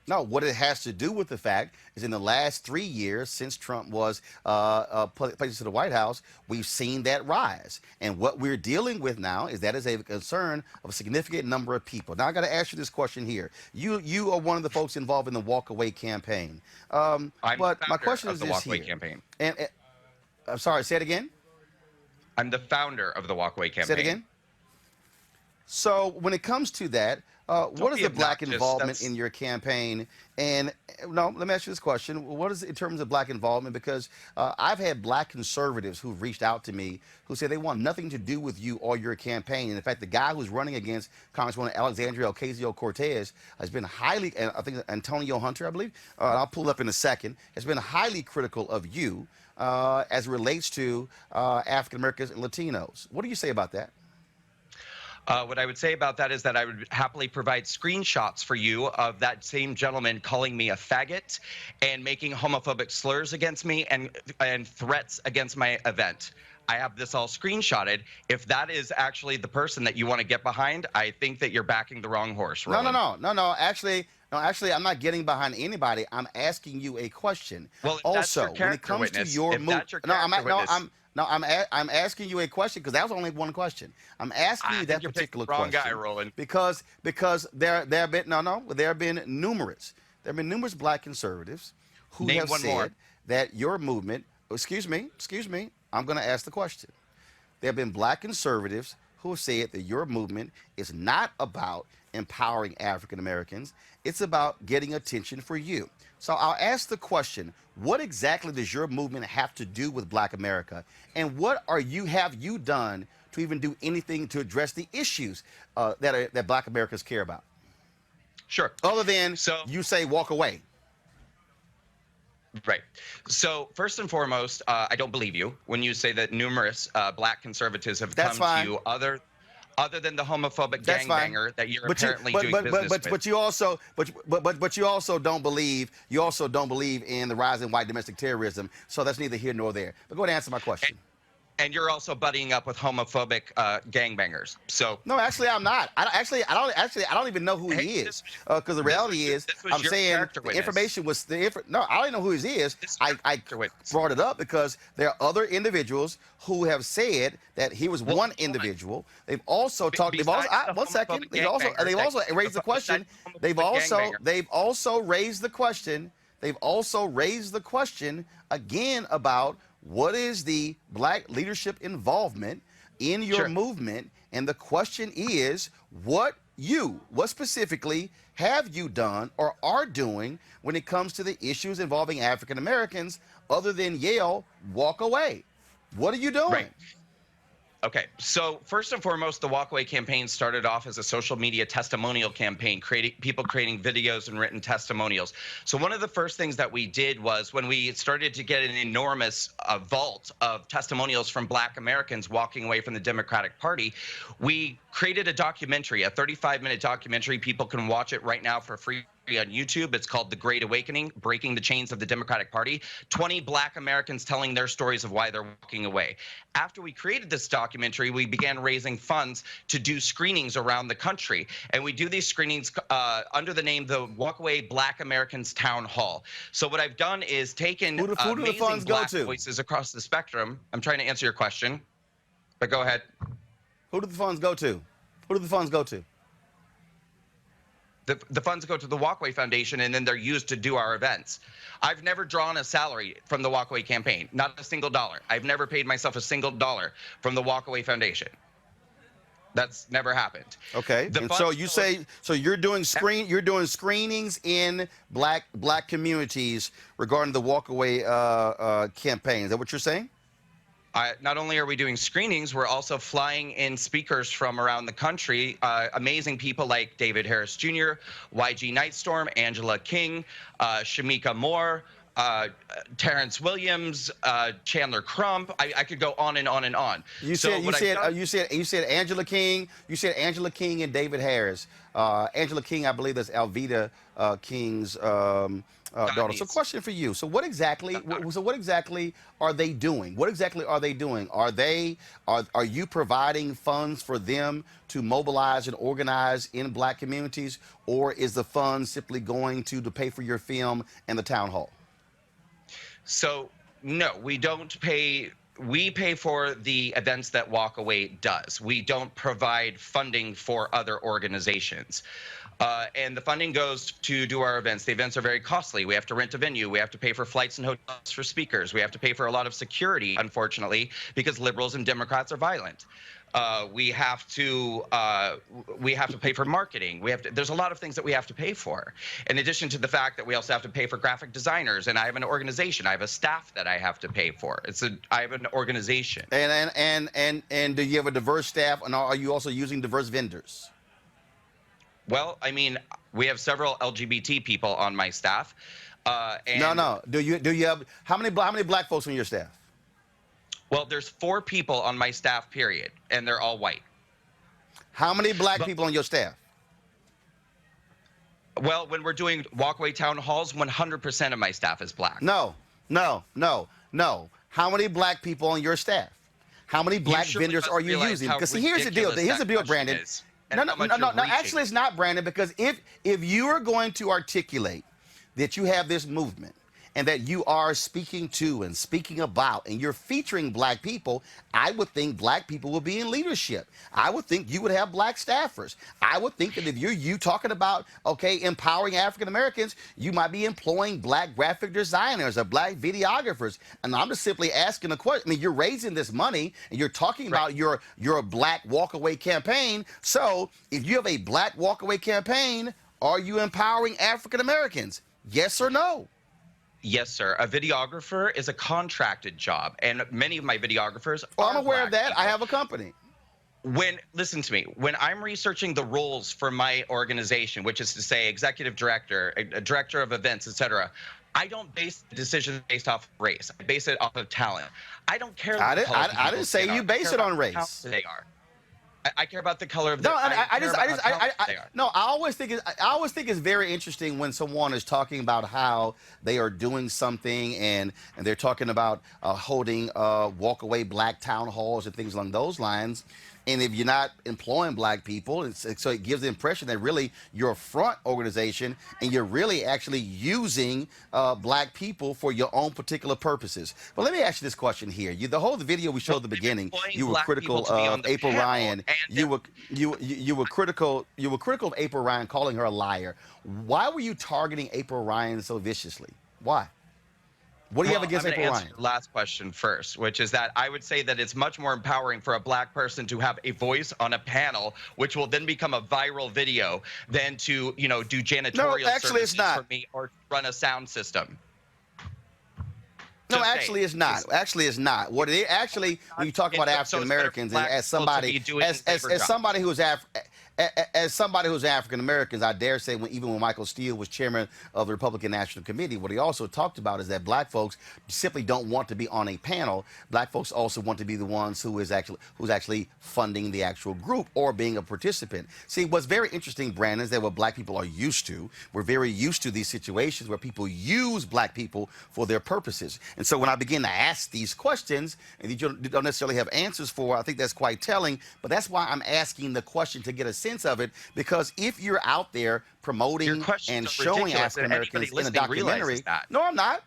No, what it has to do with the fact is in the last 3 years since Trump was placed to the White House, we've seen that rise. And what we're dealing with now is that is a concern of a significant number of people. Now, I got to ask you this question here. You are one of the folks involved in the Walk Away campaign. I'm but the my question of is the this Walk Away here. campaign. And I'm sorry, say it again. I'm the founder of the Walk Away campaign. Say it again. So when it comes to that, what is the Black involvement in your campaign? And no, let me ask you this question. What is it in terms of Black involvement? Because I've had Black conservatives who've reached out to me who say they want nothing to do with you or your campaign. And in fact, the guy who's running against Congresswoman Alexandria Ocasio-Cortez has been highly, and I think Antonio Hunter, I believe, I'll pull it up in a second, has been highly critical of you as it relates to African Americans and Latinos. What do you say about that? What I would say about that is that I would happily provide screenshots for you of that same gentleman calling me a faggot and making homophobic slurs against me and threats against my event. I have this all screenshotted. If that is actually the person that you want to get behind, I think that you're backing the wrong horse, Roland. No. Actually, I'm not getting behind anybody. I'm asking you a question. Well, if also, that's your when it character comes witness, to your if that's your character witness, I'm asking you a question because that was only one question. I'm asking you that you're particular picking the wrong question guy, Roland. because there have been numerous black conservatives who Name have one more. said that your movement. Excuse me. I'm going to ask the question. There have been black conservatives who have said that your movement is not about empowering African Americans. It's about getting attention for you. So I'll ask the question, what exactly does your movement have to do with Black America? And what have you done to even do anything to address the issues that Black Americans care about? Sure. Other than you say walk away. Right. So first and foremost, I don't believe you when you say that numerous black conservatives have come to you other than the homophobic gangbanger that you're apparently doing business with. But you also don't believe in the rise in white domestic terrorism. So that's neither here nor there. But go ahead and answer my question. And you're also buddying up with homophobic gangbangers. So no, actually, I'm not. I don't even know who he is. Because the reality is, I'm saying the information was no, I don't even know who he is. I brought it up because there are other individuals who have said that he was one individual. They've also talked. They've also one second. They've also raised the question. They've also raised the question. They've also raised the question again about what is the black leadership involvement in your movement? And the question is, what specifically have you done or are doing when it comes to the issues involving African Americans other than yell, walk away? What are you doing? Right. Okay, so first and foremost, the Walkaway campaign started off as a social media testimonial campaign, people creating videos and written testimonials. So one of the first things that we did was when we started to get an enormous vault of testimonials from Black Americans walking away from the Democratic Party, we created a documentary, a 35-minute documentary. People can watch it right now for free on YouTube. It's called The Great Awakening, Breaking the Chains of the Democratic Party. 20 Black Americans telling their stories of why they're walking away. After we created this documentary, we began raising funds to do screenings around the country. And we do these screenings under the name the Walkaway Black Americans Town Hall. So what I've done is taken amazing Black voices across the spectrum. I'm trying to answer your question, but go ahead. Who do the funds go to? Who do the funds go to? The funds go to the Walkaway Foundation, and then they're used to do our events. I've never drawn a salary from the Walkaway campaign, not a single dollar. I've never paid myself a single dollar from the Walkaway Foundation. That's never happened. Okay, and so you say you're doing screenings in black communities regarding the Walkaway campaign. Is that what you're saying? Not only are we doing screenings, we're also flying in speakers from around the country, amazing people like David Harris Jr., YG Nightstorm, Angela King, Shamika Moore, Terrence Williams, Chandler Crump. I could go on and on and on. You said Angela King. You said Angela King and David Harris. Angela King, I believe that's Alveda King's daughter. So, question for you. So, what exactly? What exactly are they doing? What exactly are they doing? Are you providing funds for them to mobilize and organize in black communities, or is the fund simply going to pay for your film and the town hall? So, no, we don't pay. We pay for the events that Walkaway does. We don't provide funding for other organizations. And the funding goes to do our events. The events are very costly. We have to rent a venue. We have to pay for flights and hotels for speakers. We have to pay for a lot of security, unfortunately, because liberals and Democrats are violent. We have to pay for marketing. There's a lot of things that we have to pay for. In addition to the fact that we also have to pay for graphic designers, and I have an organization. I have a staff that I have to pay for. I have an organization. And do you have a diverse staff, and are you also using diverse vendors? Well, I mean, we have several LGBT people on my staff. No. Do you have how many black folks on your staff? Well, there's 4 people on my staff, period, and they're all white. How many black people on your staff? Well, when we're doing walkaway town halls, 100% of my staff is black. No. How many black people on your staff? How many black vendors are you using? Because see, here's the deal. Here's the deal, Brandon. No. Actually, it's not, Brandon. Because if you are going to articulate that you have this movement and that you are speaking to and speaking about and you're featuring black people, I would think black people will be in leadership. I would think you would have black staffers. I would think that if you talking about, okay, empowering African Americans, you might be employing black graphic designers or black videographers. And I'm just simply asking a question. I mean, you're raising this money and you're talking about your black walkaway campaign. So if you have a black walkaway campaign, are you empowering African Americans? Yes or no? Yes, sir. A videographer is a contracted job, and many of my videographers I'm are aware of black that. people. I have a company. Listen to me, when I'm researching the roles for my organization, which is to say executive director, a director of events, etc., I don't base the decision based off of race. I base it off of talent. I don't care. I didn't say you base it on race. They are. I care about the color of No, the. No, I always think it's very interesting when someone is talking about how they are doing something and they're talking about holding walkaway black town halls and things along those lines. And if you're not employing black people, so it gives the impression that really you're a front organization and you're really actually using black people for your own particular purposes. But let me ask you this question here. The whole video we showed at the beginning, you were critical of April Ryan. You were critical of April Ryan, calling her a liar. Why were you targeting April Ryan so viciously? Why? What do you have against April Ryan? Last question first, which is that I would say that it's much more empowering for a black person to have a voice on a panel, which will then become a viral video, than to do janitorial services for me or run a sound system. No, actually, it's not. Actually, it's not. What it actually, when you talk about African Americans, and as somebody who's African Americans, I dare say, even when Michael Steele was chairman of the Republican National Committee, what he also talked about is that black folks simply don't want to be on a panel. Black folks also want to be the ones who's actually funding the actual group or being a participant. See, what's very interesting, Brandon, is that what black people are used to. We're very used to these situations where people use black people for their purposes. And so when I begin to ask these questions, and you don't necessarily have answers for, I think that's quite telling. But that's why I'm asking the question, to get a sense of it. Because if you're out there promoting and showing African Americans in a documentary, no, I'm not.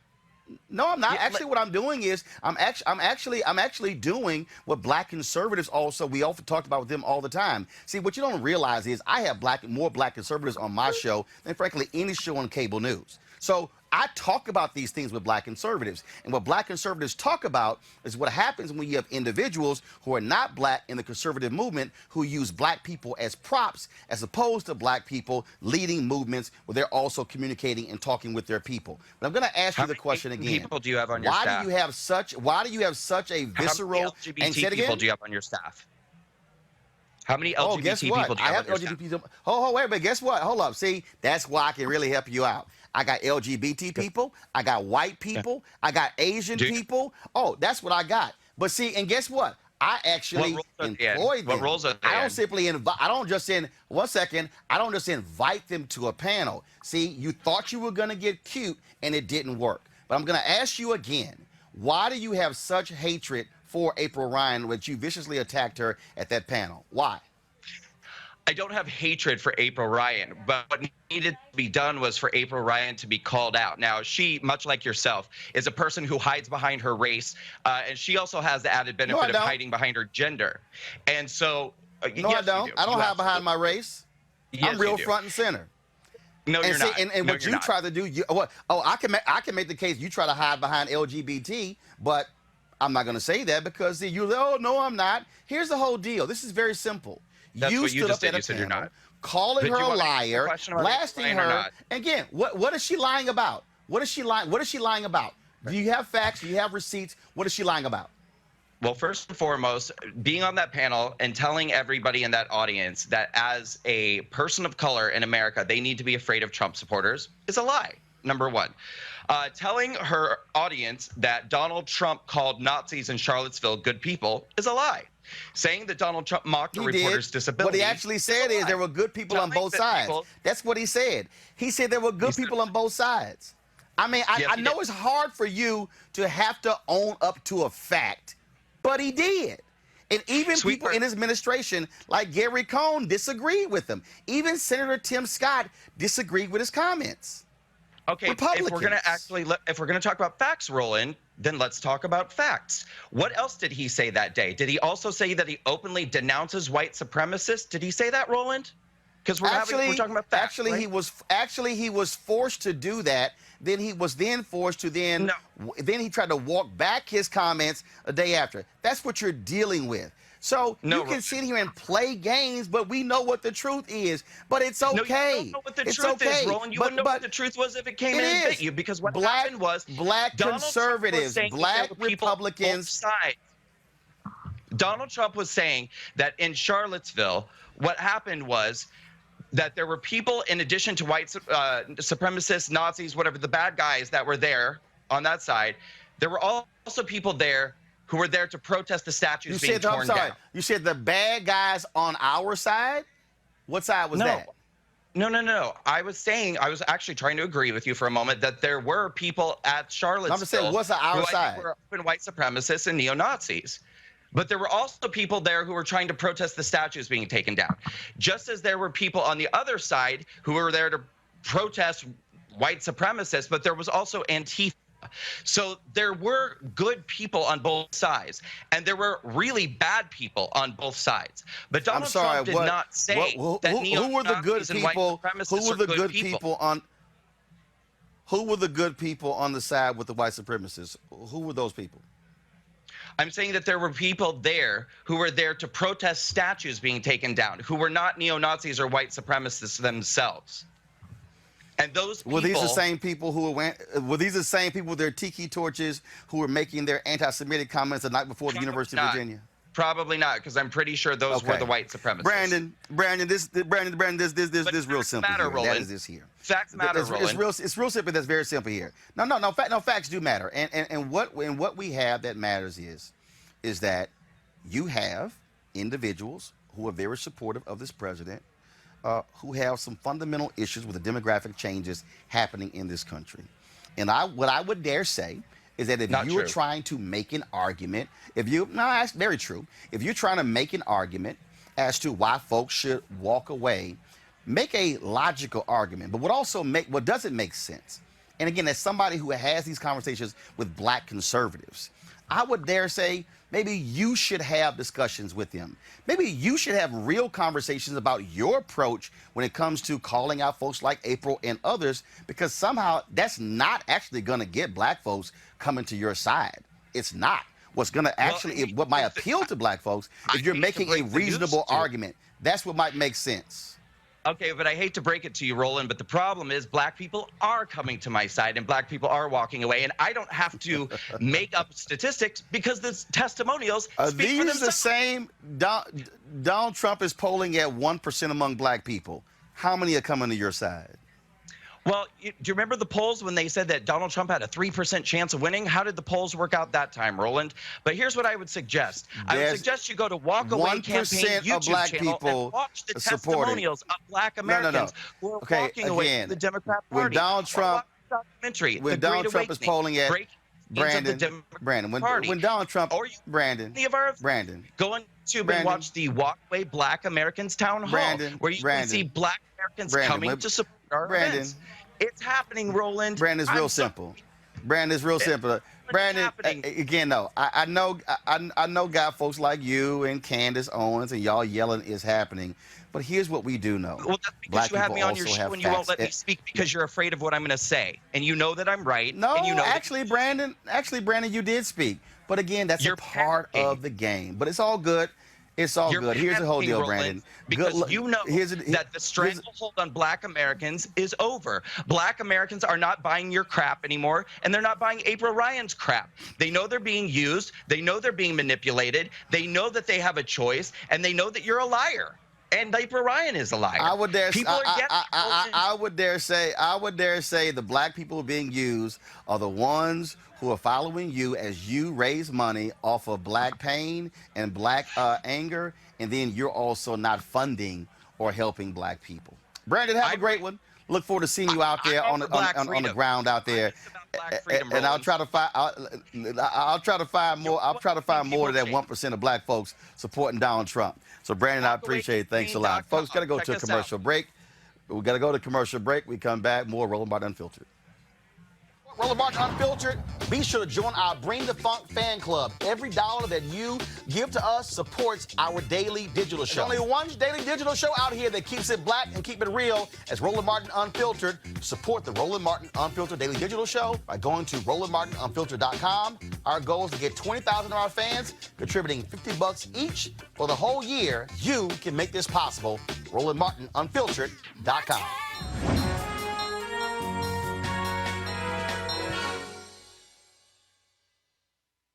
No, I'm not. Actually, what I'm doing is I'm actually doing what black conservatives we often talked about with them all the time. See, what you don't realize is I have more black conservatives on my show than, frankly, any show on cable news. So I talk about these things with black conservatives. And what black conservatives talk about is what happens when you have individuals who are not black in the conservative movement who use black people as props, as opposed to black people leading movements where they're also communicating and talking with their people. But I'm going to ask you the question again. How many people do you have on your staff? Why do you have such a visceral... How many LGBT people do you have on your staff? How many LGBT people do you have on your staff? Wait, but guess what? Hold up. See, that's why I can really help you out. I got LGBT people. I got white people. I got Asian people. Oh, that's what I got. But see, and guess what? I actually employ them. What roles are they? I don't simply invite. I don't just I don't just invite them to a panel. See, you thought you were going to get cute, and it didn't work. But I'm going to ask you again. Why do you have such hatred for April Ryan when you viciously attacked her at that panel? Why? I don't have hatred for April Ryan, but what needed to be done was for April Ryan to be called out. Now, she, much like yourself, is a person who hides behind her race, and she also has the added benefit of hiding behind her gender. And so, no, I don't. I don't hide behind my race. Yes, I'm real front and center. No, you're not. And what you try to do, I can make the case you try to hide behind LGBT, but I'm not going to say that because no, I'm not. Here's the whole deal. This is very simple. You stood up at a panel, calling her a liar, blasting her. Again, what is she lying about? What is she lying about? Do you have facts? Do you have receipts? What is she lying about? Well, first and foremost, being on that panel and telling everybody in that audience that as a person of color in America, they need to be afraid of Trump supporters is a lie. number one. Telling her audience that Donald Trump called Nazis in Charlottesville good people is a lie. Saying that Donald Trump mocked a He reporter's did. disability. What he actually said is there were good people on both sides. That's what he said. He said there were good people on both sides. I mean, I know it's hard for you to have to own up to a fact, but he did. And even people in his administration, like Gary Cohn, disagreed with him. Even Senator Tim Scott disagreed with his comments. Okay, if we're going to if we're going to talk about facts, Roland, then let's talk about facts. What else did he say that day? Did he also say that he openly denounces white supremacists? Did he say that, Roland? Because we're talking about facts. Actually, right? he was forced to do that. Then he was forced to then he tried to walk back his comments a day after. That's what you're dealing with. So you can sit here and play games, but we know what the truth is. But it's okay. No, you don't know what the truth is, Roland. You wouldn't know what the truth was if it came in and bit you. Because what happened was black conservatives, black Republicans. Donald Trump was saying that in Charlottesville, what happened was that there were people, in addition to white supremacists, Nazis, whatever, the bad guys that were there on that side, there were also people there who were there to protest the statues being torn down. You said the bad guys on our side? What side was that? No. I was actually trying to agree with you for a moment that there were people at Charlottesville. I'm just saying, what's our side? Who were open white supremacists and neo-Nazis. But there were also people there who were trying to protest the statues being taken down. Just as there were people on the other side who were there to protest white supremacists, but there was also Antifa. So there were good people on both sides, and there were really bad people on both sides. But Donald Trump did not say that who were the good people? Who were the good people on? Who were the good people on the side with the white supremacists? Who were those people? I'm saying that there were people there who were there to protest statues being taken down, who were not neo-Nazis or white supremacists themselves. And those people, were these the same people with their tiki torches who were making their anti-Semitic comments the night before the University of Virginia? Probably not, because I'm pretty sure those were the white supremacists. Brandon, this real simple here. That is this here. Facts matter, Roland. It's real simple. That's very simple here. No, facts do matter. And what we have that matters is that you have individuals who are very supportive of this president, who have some fundamental issues with the demographic changes happening in this country. And what I would dare say is that if you are trying to make an argument, that's very true. If you're trying to make an argument as to why folks should walk away, make a logical argument. But what doesn't make sense, and again, as somebody who has these conversations with black conservatives, I would dare say maybe you should have discussions with them. Maybe you should have real conversations about your approach when it comes to calling out folks like April and others, because somehow that's not actually going to get black folks coming to your side. It's not. What's going to what might appeal to black folks if you're making a reasonable argument. That's what might make sense. Okay, but I hate to break it to you, Roland, but the problem is black people are coming to my side and black people are walking away, and I don't have to make up statistics because the testimonials speak for themselves. The same? Donald Trump is polling at 1% among black people. How many are coming to your side? Well, do you remember the polls when they said that Donald Trump had a 3% chance of winning? How did the polls work out that time, Roland? But here's what I would suggest. I would suggest you go to Walkaway Campaign YouTube channel and watch the testimonials of black Americans who are walking away from the Democrat Party. When Donald Trump, when Donald Trump is polling at Brandon, when Donald Trump, Brandon, go on YouTube and watch the Walkaway Black Americans Town Hall, where you can see black Americans coming to support our events. It's happening, Roland. Brandon's real simple. Brandon's real simple. Brandon, again, though, I know got folks like you and Candace Owens and y'all yelling is happening. But here's what we do know. Well, that's because you have me on your show and you won't let me speak because you're afraid of what I'm going to say. And you know that I'm right. No, and you know Brandon, you did speak. But again, that's a part of the game. But it's all good. It's all good. Here's the whole deal, Brandon. Because you know that the stranglehold on black Americans is over. Black Americans are not buying your crap anymore, and they're not buying April Ryan's crap. They know they're being used. They know they're being manipulated. They know that they have a choice, and they know that you're a liar. and Diaper Ryan is a liar. I would dare. People are getting I would dare say. I would dare say the black people being used are the ones who are following you as you raise money off of black pain and black anger, and then you're also not funding or helping black people. Brandon, have a great one. Look forward to seeing you out there on the ground out there. And I'll try to find. I'll try to find more. I'll try to find more of that 1% of black folks supporting Donald Trump. So Brandon, I appreciate it. Thanks a lot, folks. Got to go to a commercial break. We got to go to commercial break. We come back. More Roland Martin Unfiltered. Roland Martin Unfiltered. Be sure to join our Bring the Funk fan club. Every dollar that you give to us supports our daily digital show. There's only one daily digital show out here that keeps it black and keep it real as Roland Martin Unfiltered. Support the Roland Martin Unfiltered daily digital show by going to RolandMartinUnfiltered.com. Our goal is to get 20,000 of our fans contributing $50 each for the whole year. You can make this possible. RolandMartinUnfiltered.com.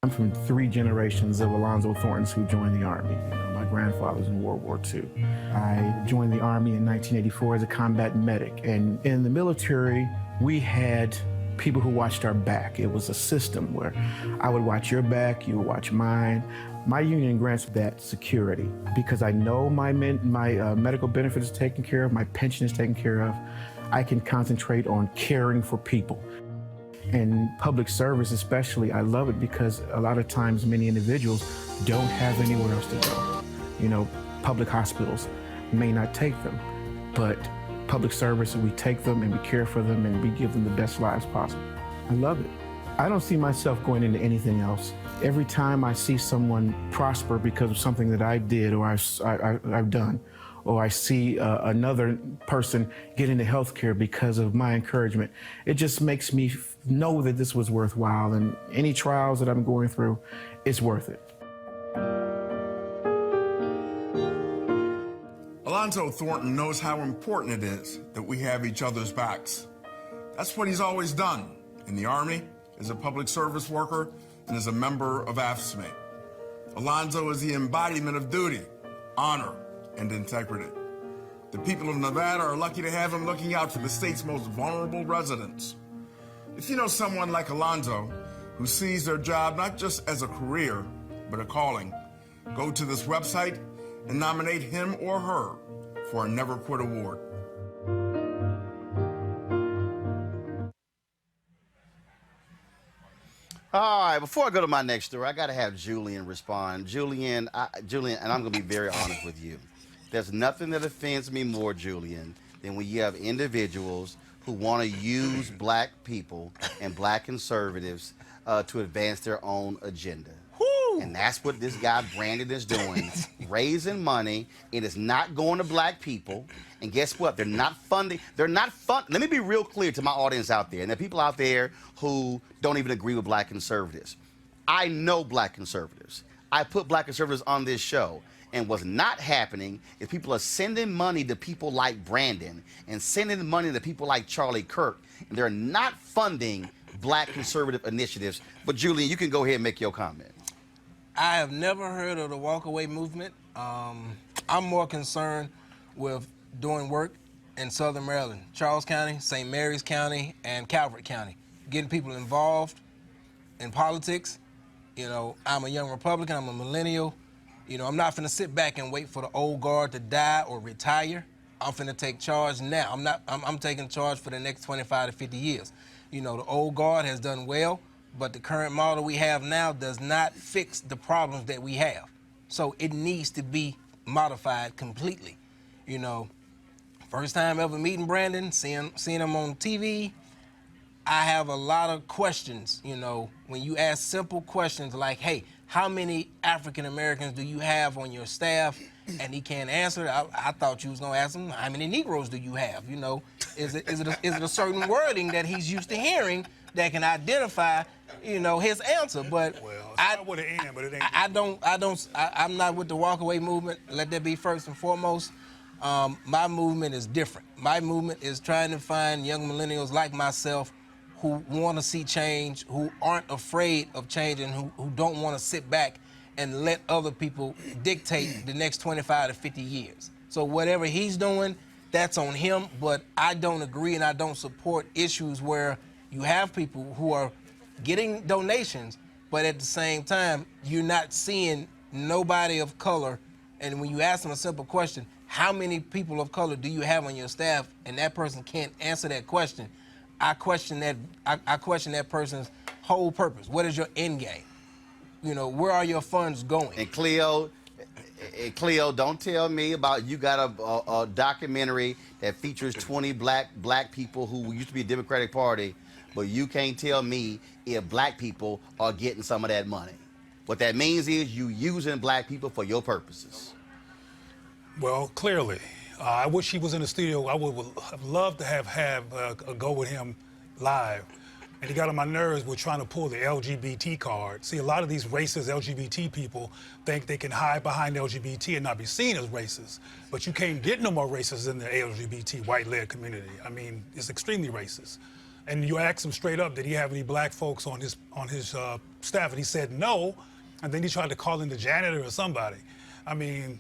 I'm from 3 generations of Alonzo Thorntons who joined the Army. My grandfather's in World War II. I joined the Army in 1984 as a combat medic. And in the military, we had people who watched our back. It was a system where I would watch your back, you would watch mine. My union grants that security because I know my medical benefits are taken care of, my pension is taken care of. I can concentrate on caring for people. And public service especially, I love it because a lot of times many individuals don't have anywhere else to go. You know, public hospitals may not take them, but public service, we take them and we care for them and we give them the best lives possible. I love it. I don't see myself going into anything else. Every time I see someone prosper because of something that I did or I've done, or I see another person get into healthcare because of my encouragement, it just makes me know that this was worthwhile, and any trials that I'm going through, it's worth it. Alonzo Thornton knows how important it is that we have each other's backs. That's what he's always done in the Army, as a public service worker, and as a member of AFSCME. Alonzo is the embodiment of duty, honor, and integrity. The people of Nevada are lucky to have him looking out for the state's most vulnerable residents. If you know someone like Alonzo, who sees their job not just as a career, but a calling, go to this website and nominate him or her for a Never Quit Award. All right, before I go to my next story, I got to have Julian respond. Julian, and I'm going to be very honest with you. There's nothing that offends me more, Julian, than when you have individuals who want to use black people and black conservatives to advance their own agenda. Woo! And that's what this guy Brandon is doing, raising money. It is not going to black people. And guess what? They're not funding. Let me be real clear to my audience out there, and there are people out there who don't even agree with black conservatives. I know black conservatives. I put black conservatives on this show. And what's not happening is people are sending money to people like Brandon and sending money to people like Charlie Kirk, and they're not funding black conservative initiatives. But Julian, you can go ahead and make your comment. I have never heard of the walkaway movement. I'm more concerned with doing work in Southern Maryland, Charles County, St. Mary's County, and Calvert County, getting people involved in politics. You know, I'm a young Republican, I'm a millennial. You know, I'm not finna sit back and wait for the old guard to die or retire. I'm finna take charge now. I'm taking charge for the next 25 to 50 years. You know, the old guard has done well, but the current model we have now does not fix the problems that we have. So it needs to be modified completely. You know, first time ever meeting Brandon, seeing him on TV, I have a lot of questions, you know, when you ask simple questions like, hey, how many African Americans do you have on your staff? And he can't answer it. I thought you was gonna ask him, how many Negroes do you have? You know, is it a certain wording that he's used to hearing that can identify, you know, his answer? But well, it's not with an N, but it ain't. I'm not with the walkaway movement. Let that be first and foremost. My movement is different. My movement is trying to find young millennials like myself who want to see change, who aren't afraid of change, and who don't want to sit back and let other people dictate the next 25 to 50 years. So whatever he's doing, that's on him. But I don't agree and I don't support issues where you have people who are getting donations, but at the same time, you're not seeing nobody of color. And when you ask them a simple question, how many people of color do you have on your staff? And that person can't answer that question. I question that. I question that person's whole purpose. What is your end game? You know, where are your funds going? And Cleo, don't tell me about you got a documentary that features 20 black people who used to be a Democratic Party, but you can't tell me if black people are getting some of that money. What that means is you using black people for your purposes. Well, clearly. I wish he was in the studio. I would have loved to have a go with him live. And he got on my nerves with trying to pull the LGBT card. See, a lot of these racist LGBT people think they can hide behind LGBT and not be seen as racist. But you can't get no more racist in the LGBT white-led community. I mean, it's extremely racist. And you ask him straight up, did he have any black folks on his staff? And he said no. And then he tried to call in the janitor or somebody. I mean,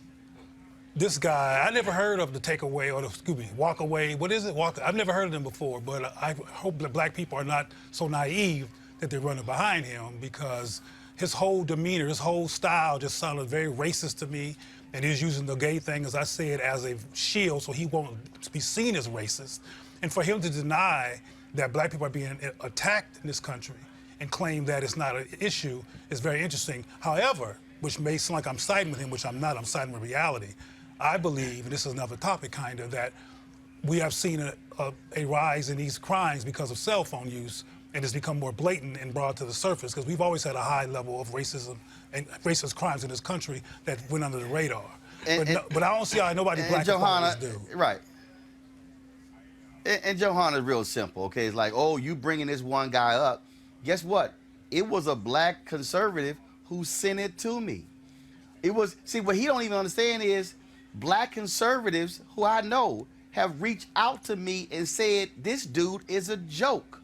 this guy, I never heard of the takeaway or walk away. What is it? I've never heard of them before, but I hope that black people are not so naive that they're running behind him, because his whole demeanor, his whole style just sounded very racist to me. And he's using the gay thing, as I said, as a shield so he won't be seen as racist. And for him to deny that black people are being attacked in this country and claim that it's not an issue is very interesting. However, which may sound like I'm siding with him, which I'm not, I'm siding with reality. I believe, and this is another topic kind of, that we have seen a rise in these crimes because of cell phone use, and it's become more blatant and brought to the surface, because we've always had a high level of racism and racist crimes in this country that went under the radar. But I don't see how nobody black people do. Right. And Johanna is real simple, okay? It's like, oh, you bringing this one guy up. Guess what? It was a black conservative who sent it to me. It was, see, what he don't even understand is black conservatives who I know have reached out to me and said, this dude is a joke.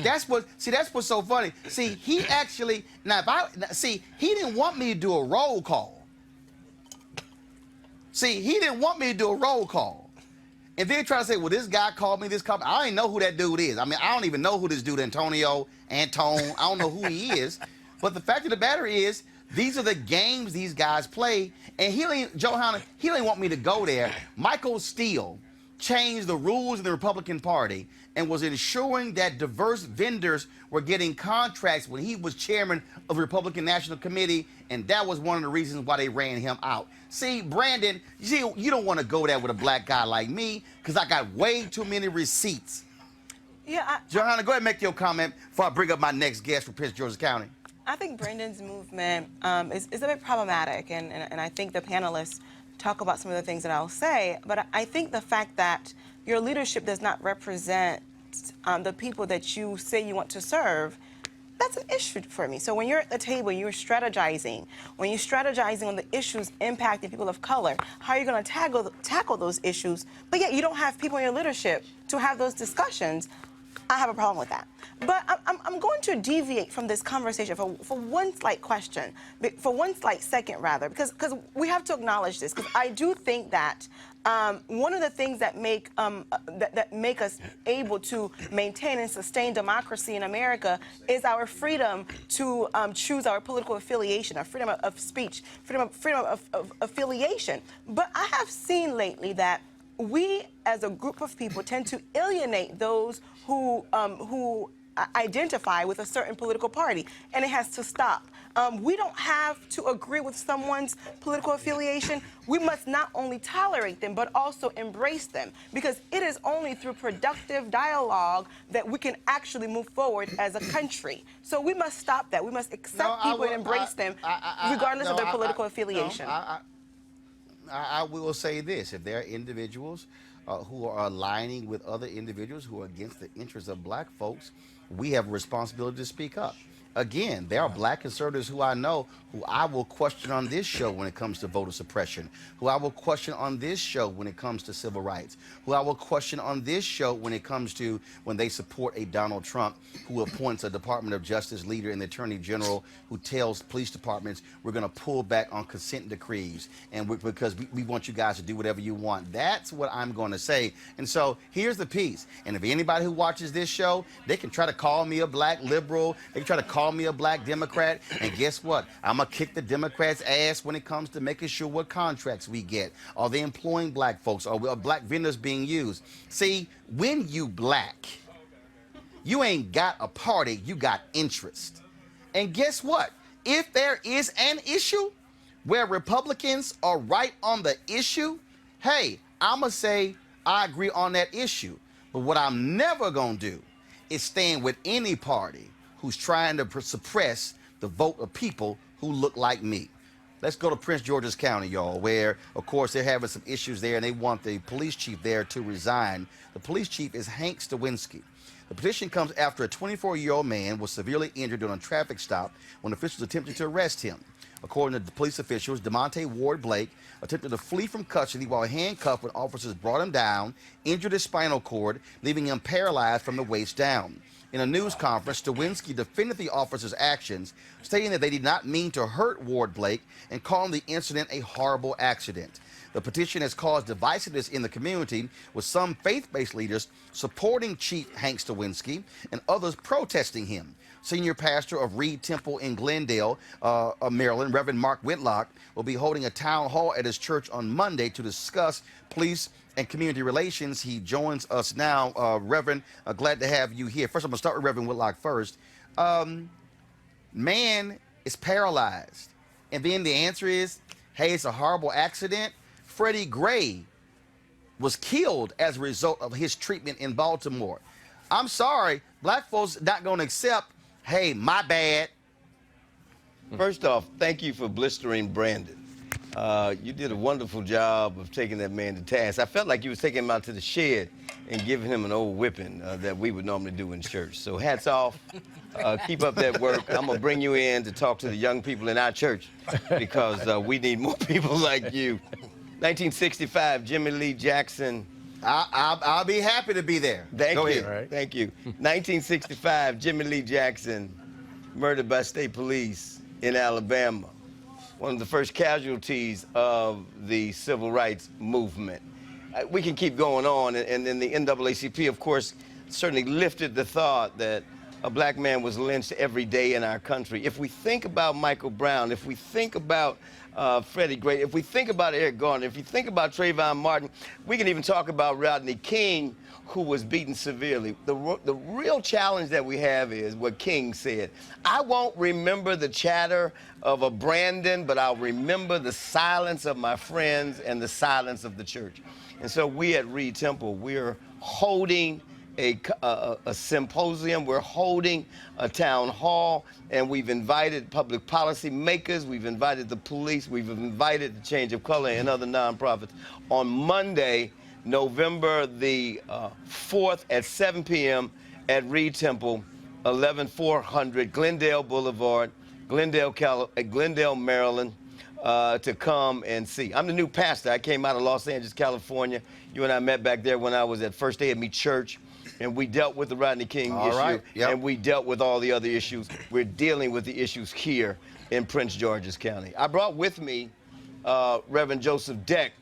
That's what's so funny. See, he actually, he didn't want me to do a roll call. See, he didn't want me to do a roll call. And then try to say, well, this guy called me, I don't even know who that dude is. I mean, I don't even know who this dude, Antone, I don't know who he is. But the fact of the matter is, these are the games these guys play. And Johanna, he didn't want me to go there. Michael Steele changed the rules in the Republican Party and was ensuring that diverse vendors were getting contracts when he was chairman of the Republican National Committee, and that was one of the reasons why they ran him out. See, Brandon, you don't want to go there with a black guy like me, because I got way too many receipts. Yeah, Johanna, go ahead and make your comment before I bring up my next guest from Prince George's County. I think Brandon's movement is a bit problematic, and I think the panelists talk about some of the things that I'll say, but I think the fact that your leadership does not represent the people that you say you want to serve, that's an issue for me. So when you're at the table, you're strategizing. When you're strategizing on the issues impacting people of color, how are you going to tackle those issues, but yet you don't have people in your leadership to have those discussions? I have a problem with that. But I'm going to deviate from this conversation for one slight question, for one slight second rather, because we have to acknowledge this, because I do think that one of the things that make us able to maintain and sustain democracy in America is our freedom to choose our political affiliation, our freedom of speech, freedom of affiliation. But I have seen lately that we, as a group of people, tend to alienate those who identify with a certain political party, and it has to stop. We don't have to agree with someone's political affiliation. We must not only tolerate them, but also embrace them, because it is only through productive dialogue that we can actually move forward as a country. So we must stop that. We must accept people and embrace them, regardless of their political affiliation. I will say this: if there are individuals who are aligning with other individuals who are against the interests of black folks, we have a responsibility to speak up. again, there are black conservatives who I know who I will question on this show when it comes to voter suppression, who I will question on this show when it comes to civil rights, who I will question on this show when it comes to when they support a Donald Trump who appoints a Department of Justice leader and the Attorney General who tells police departments we're going to pull back on consent decrees and because we want you guys to do whatever you want. That's what I'm going to say. And so here's the piece. And if anybody who watches this show, they can try to call me a black liberal, they can try to call me a black Democrat, and guess what? I'm going to kick the Democrats' ass when it comes to making sure what contracts we get. Are they employing black folks? Are black vendors being used? See, when you black, you ain't got a party, you got interest. And guess what? If there is an issue where Republicans are right on the issue, hey, I'm going to say I agree on that issue. But what I'm never going to do is stand with any party who's trying to suppress the vote of people who look like me. Let's go to Prince George's County, y'all, where, of course, they're having some issues there, and they want the police chief there to resign. The police chief is Hank Stawinski. The petition comes after a 24-year-old man was severely injured during a traffic stop when officials attempted to arrest him. According to the police officials, DeMonte Ward Blake attempted to flee from custody while handcuffed when officers brought him down, injured his spinal cord, leaving him paralyzed from the waist down. In a news conference, Stawinski defended the officers' actions, stating that they did not mean to hurt Ward Blake and calling the incident a horrible accident. The petition has caused divisiveness in the community, with some faith-based leaders supporting Chief Hank Stawinski and others protesting him. Senior pastor of Reed Temple in Glendale, Maryland, Reverend Mark Whitlock, will be holding a town hall at his church on Monday to discuss police and community relations. He joins us now. Reverend, glad to have you here. First, I'm going to start with Reverend Whitlock first. Man is paralyzed. And then the answer is, hey, it's a horrible accident. Freddie Gray was killed as a result of his treatment in Baltimore. I'm sorry, black folks not going to accept, hey, my bad. First off, thank you for blistering Brandon. You did a wonderful job of taking that man to task. I felt like you was taking him out to the shed and giving him an old whipping that we would normally do in church. So hats off. Keep up that work. I'm going to bring you in to talk to the young people in our church because we need more people like you. 1965, Jimmy Lee Jackson. I'll be happy to be there. Thank Go you. ahead. Right. Thank you. 1965, Jimmy Lee Jackson, murdered by state police in Alabama. One of the first casualties of the civil rights movement. We can keep going on, and then the NAACP, of course, certainly lifted the thought that a black man was lynched every day in our country. If we think about Michael Brown, if we think about Freddie Gray, if we think about Eric Garner, if you think about Trayvon Martin, we can even talk about Rodney King, who was beaten severely. The real challenge that we have is what King said. I won't remember the chatter of a Brandon, but I'll remember the silence of my friends and the silence of the church. And so we at Reed Temple, we're holding a symposium, we're holding a town hall, and we've invited public policy makers, we've invited the police, we've invited the Change of Color and other nonprofits. On Monday, November the 4th at 7 p.m. at Reed Temple, 11400 Glendale Boulevard, Glendale, Maryland, to come and see. I'm the new pastor. I came out of Los Angeles, California. You and I met back there when I was at First Day at Me Church, and we dealt with the Rodney King issue, right. Yep. and we dealt with all the other issues. We're dealing with the issues here in Prince George's County. I brought with me Reverend Joseph Deck.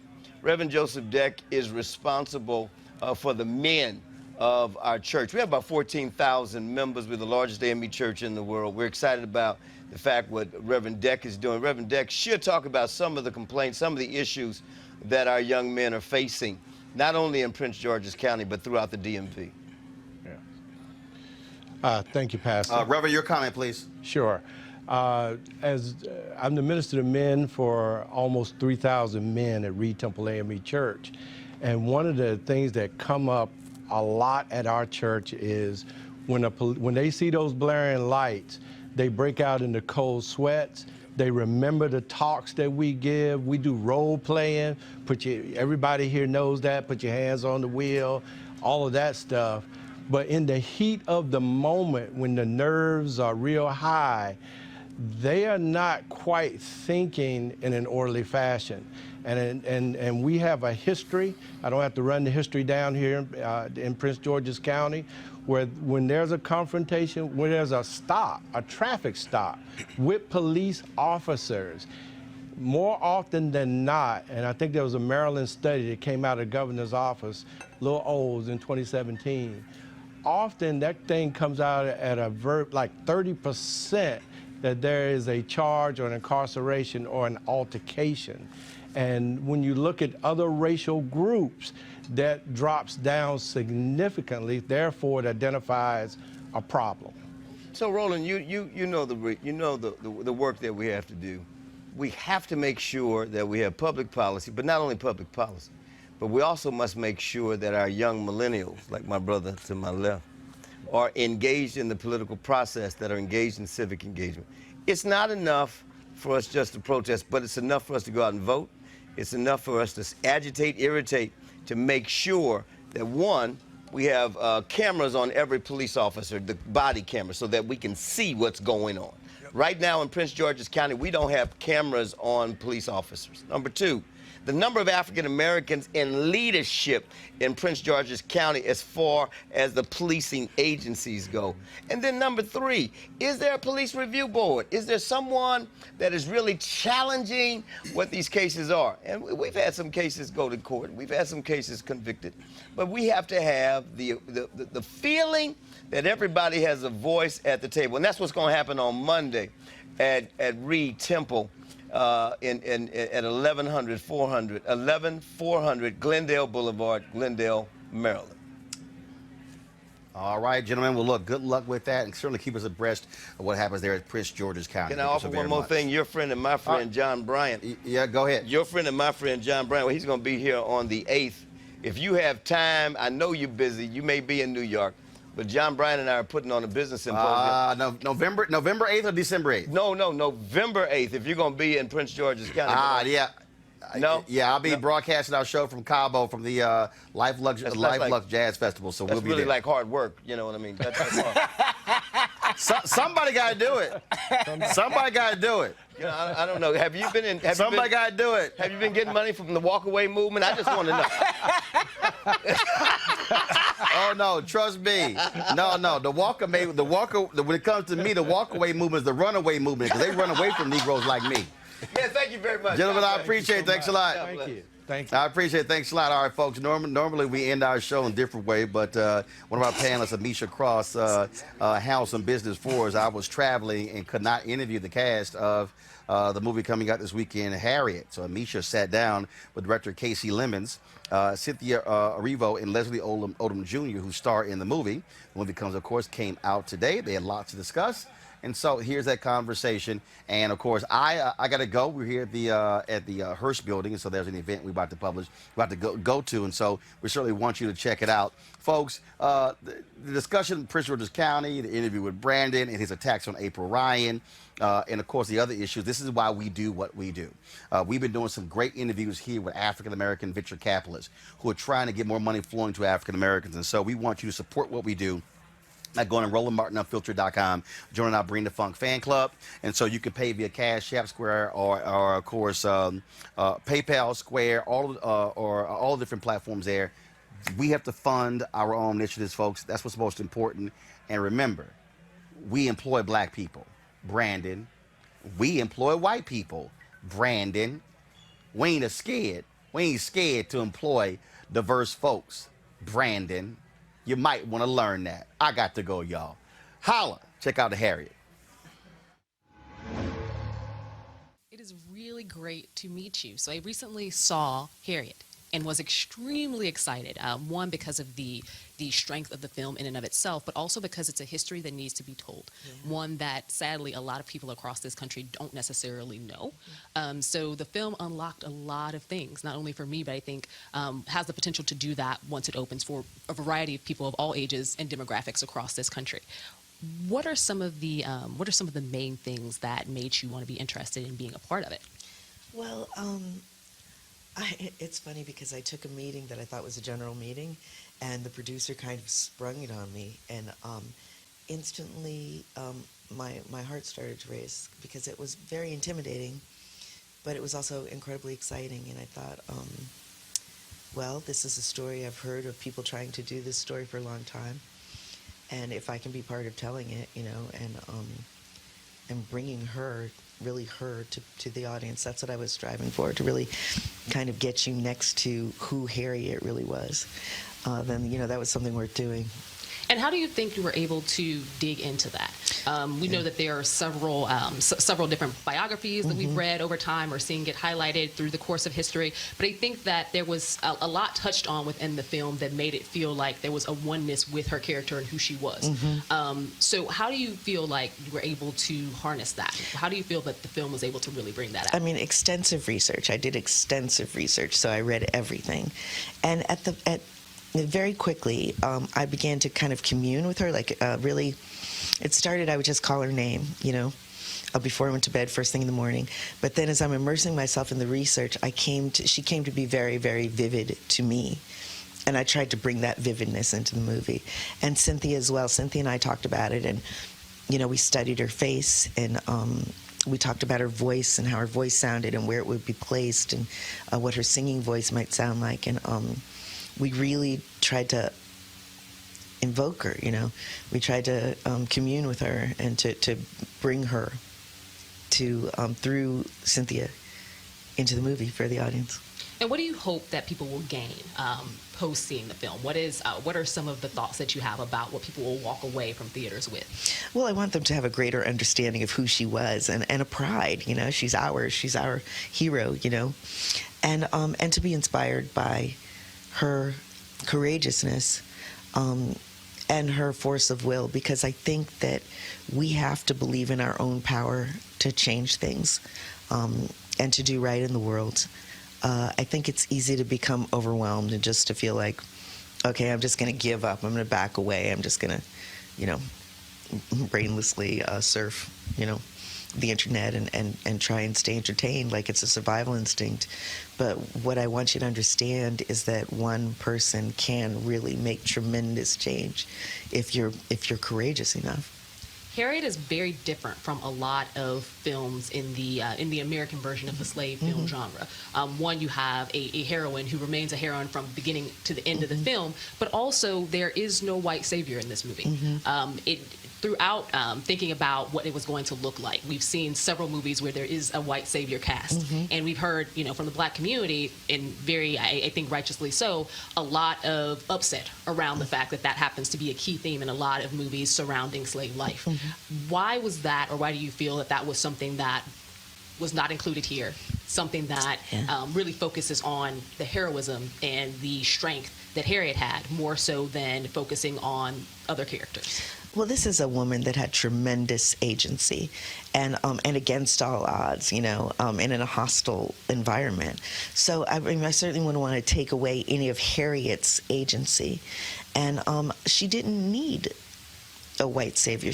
Reverend Joseph Deck is responsible for the men of our church. We have about 14,000 members. We're the largest AME church in the world. We're excited about the fact what Reverend Deck is doing. Reverend Deck should talk about some of the complaints, some of the issues that our young men are facing, not only in Prince George's County, but throughout the DMV. Thank you, Pastor. Reverend, your comment, please. Sure. As I'm the minister of men for almost 3,000 men at Reed Temple AME Church, and one of the things that come up a lot at our church is when they see those blaring lights, they break out into cold sweats. They remember the talks that we give. We do role playing. Everybody here knows that. Put your hands on the wheel, all of that stuff. But in the heat of the moment, when the nerves are real high, they are not quite thinking in an orderly fashion. And we have a history, I don't have to run the history down here in Prince George's County, where when there's a confrontation, when there's a stop, a traffic stop with police officers, more often than not, and I think there was a Maryland study that came out of the governor's office, Lil O's in 2017, often that thing comes out at a like 30% that there is a charge or an incarceration or an altercation. And when you look at other racial groups, that drops down significantly, therefore it identifies a problem. So Roland, you know the work that we have to do. We have to make sure that we have public policy, but not only public policy, but we also must make sure that our young millennials, like my brother to my left, are engaged in the political process, that are engaged in civic engagement. It's not enough for us just to protest, but it's enough for us to go out and vote. It's enough for us to agitate, irritate, to make sure that, one, we have cameras on every police officer, the body camera, so that we can see what's going on. Yep. Right now in Prince George's County, we don't have cameras on police officers. Number two, the number of African Americans in leadership in Prince George's County as far as the policing agencies go. And then number three, is there a police review board? Is there someone that is really challenging what these cases are? And we've had some cases go to court. We've had some cases convicted. But we have to have the feeling that everybody has a voice at the table. And that's what's going to happen on Monday at Reed Temple. At 11400 Glendale Boulevard, Glendale, Maryland. All right, gentlemen. Well, look, good luck with that, and certainly keep us abreast of what happens there at Prince George's County. Can I offer one more thing? Your friend and my friend, John Bryant. Yeah, go ahead. Your friend and my friend, John Bryant, well, he's going to be here on the 8th. If you have time, I know you're busy. You may be in New York. But John Bryant and I are putting on a business symposium. November 8th or December 8th? No, November 8th, if you're going to be in Prince George's County. Yeah. No? Yeah, I'll be broadcasting our show from Cabo, from the Life Lux Jazz Festival, so we'll be there. That's really like hard work, you know what I mean? That's hard. Somebody got to do it. Somebody got to do it. You know, I don't know. Have you been in? Somebody got to do it. Have you been getting money from the walkaway movement? I just want to know. Oh no, trust me. No, when it comes to me, the walkaway movement is the runaway movement, because they run away from Negroes like me. Yeah, thank you very much. Gentlemen, I appreciate it. Thanks a lot. Thank you. Thank you. I appreciate it. Thanks a lot. All right, folks. Normally we end our show in a different way, but one of our panelists, Amisha Cross, handled some business for us. I was traveling and could not interview the cast of the movie coming out this weekend, Harriet. So Amisha sat down with director Casey Lemons, Cynthia Erivo, and Leslie Odom Jr., who star in the movie. The movie came out today. They had lots to discuss. And so here's that conversation. And of course, I got to go. We're here at the Hearst building, and so there's an event we're about to go to, and so we certainly want you to check it out, folks. The discussion in Prince George's County, the interview with Brandon and his attacks on April Ryan, and of course the other issues. This is why we do what we do. We've been doing some great interviews here with African American venture capitalists who are trying to get more money flowing to African Americans, and so we want you to support what we do. Like going to RolandMartinUnfiltered.com, joining our Bring the Funk fan club, and so you can pay via Cash App, Square, or of course PayPal, Square, all different platforms there. We have to fund our own initiatives, folks. That's what's most important. And remember, we employ black people, Brandon. We employ white people, Brandon. We ain't scared. We ain't scared to employ diverse folks, Brandon. You might want to learn that. I got to go, y'all. Holla. Check out the Harriet. It is really great to meet you. So I recently saw Harriet and was extremely excited. One, because of the strength of the film in and of itself, but also because it's a history that needs to be told. Yeah. One that, sadly, a lot of people across this country don't necessarily know. So the film unlocked a lot of things, not only for me, but I think has the potential to do that once it opens for a variety of people of all ages and demographics across this country. What are some of the main things that made you want to be interested in being a part of it? Well, It's funny because I took a meeting that I thought was a general meeting, and the producer kind of sprung it on me, and instantly my heart started to race because it was very intimidating, but it was also incredibly exciting. And I thought, well, this is a story I've heard of people trying to do this story for a long time, and if I can be part of telling it, and bringing her to the audience, that's what I was striving for, to really kind of get you next to who Harriet really was. Then that was something worth doing. And how do you think you were able to dig into that? We know that there are several different biographies that we've read over time or seen get highlighted through the course of history. But I think that there was a lot touched on within the film that made it feel like there was a oneness with her character and who she was. So how do you feel like you were able to harness that? How do you feel that the film was able to really bring that out? I mean, extensive research. I did extensive research, so I read everything. And very quickly, I began to kind of commune with her, really. It started, I would just call her name, before I went to bed first thing in the morning. But then as I'm immersing myself in the research, she came to be very, very vivid to me. And I tried to bring that vividness into the movie. And Cynthia as well. Cynthia and I talked about it, and, we studied her face, and we talked about her voice and how her voice sounded and where it would be placed and what her singing voice might sound like. And we really tried to invoke her, We tried to commune with her and to bring her through Cynthia into the movie for the audience. And what do you hope that people will gain post seeing the film? What are some of the thoughts that you have about what people will walk away from theaters with? Well, I want them to have a greater understanding of who she was and a pride, she's our hero, and to be inspired by her courageousness and her force of will, because I think that we have to believe in our own power to change things and to do right in the world. I think it's easy to become overwhelmed and just to feel like, okay, I'm just going to give up. I'm going to back away. I'm just going to, brainlessly surf, the internet and try and stay entertained like it's a survival instinct. But what I want you to understand is that one person can really make tremendous change if you're courageous enough. Harriet is very different from a lot of films in the American version of the slave film genre. One, you have a heroine who remains a heroine from beginning to the end of the film, but also there is no white savior in this movie. Throughout thinking about what it was going to look like, we've seen several movies where there is a white savior cast, and we've heard, from the Black community, and very, I think righteously so, a lot of upset around the fact that happens to be a key theme in a lot of movies surrounding slave life. Why was that, or why do you feel that was something that was not included here, something that really focuses on the heroism and the strength that Harriet had, more so than focusing on other characters? Well, this is a woman that had tremendous agency, and against all odds, and in a hostile environment. So I certainly wouldn't want to take away any of Harriet's agency, and she didn't need a white savior.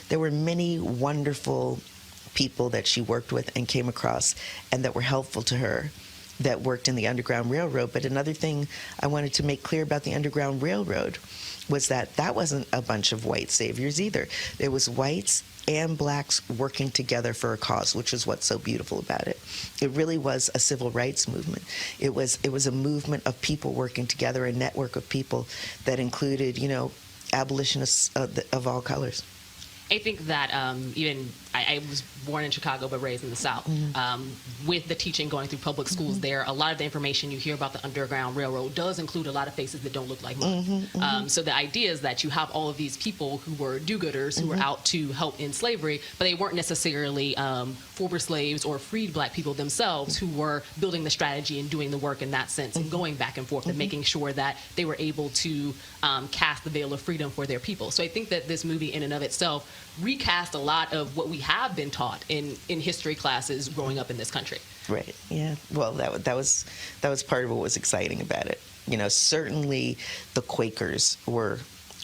There were many wonderful people that she worked with and came across, and that were helpful to her, that worked in the Underground Railroad. But another thing I wanted to make clear about the Underground Railroad was that wasn't a bunch of white saviors either. There was whites and blacks working together for a cause, which is what's so beautiful about it. It really was a civil rights movement. It was a movement of people working together, a network of people that included, abolitionists of all colors. I think that I was born in Chicago but raised in the South. With the teaching going through public schools there, a lot of the information you hear about the Underground Railroad does include a lot of faces that don't look like mine. So the idea is that you have all of these people who were do-gooders, who were out to help end slavery, but they weren't necessarily former slaves or freed black people themselves who were building the strategy and doing the work in that sense and going back and forth and making sure that they were able to cast the veil of freedom for their people. So I think that this movie in and of itself recast a lot of what we have been taught in history classes growing up in this country. Right. Yeah. Well, that was part of what was exciting about it. Certainly the Quakers were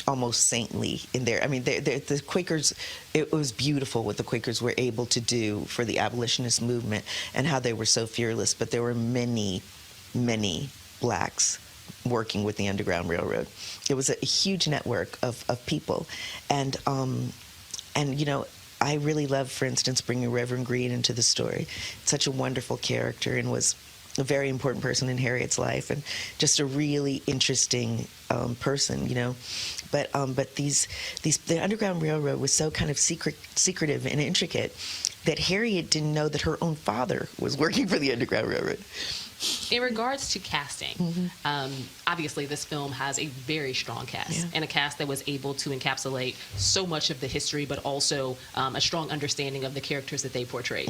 almost saintly in there. I mean, the Quakers, it was beautiful what the Quakers were able to do for the abolitionist movement and how they were so fearless. But there were many many blacks working with the Underground Railroad. It was a huge network of people. And I really love, for instance, bringing Reverend Green into the story. Such a wonderful character and was a very important person in Harriet's life and just a really interesting person, But the Underground Railroad was so kind of secretive and intricate that Harriet didn't know that her own father was working for the Underground Railroad. In regards to casting, obviously this film has a very strong cast, and a cast that was able to encapsulate so much of the history, but also a strong understanding of the characters that they portrayed.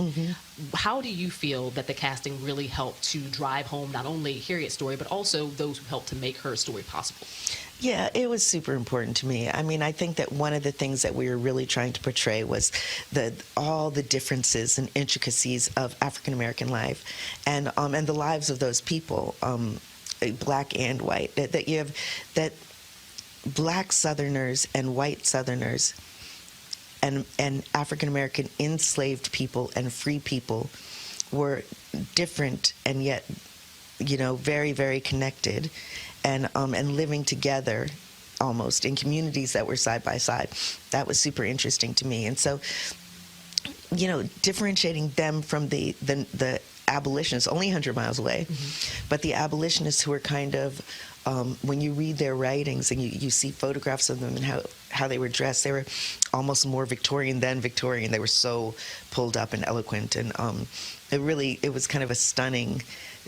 How do you feel that the casting really helped to drive home not only Harriet's story, but also those who helped to make her story possible? Yeah, it was super important to me. I mean, I think that one of the things that we were really trying to portray was all the differences and intricacies of African American life, and the lives of those people, black and white. That black Southerners and white Southerners, and African American enslaved people and free people were different and yet, very, very connected. And living together almost in communities that were side by side. That was super interesting to me. And so, differentiating them from the abolitionists, only 100 miles away, but the abolitionists who were kind of, when you read their writings and you see photographs of them and how they were dressed, they were almost more Victorian than Victorian. They were so pulled up and eloquent. And it was kind of a stunning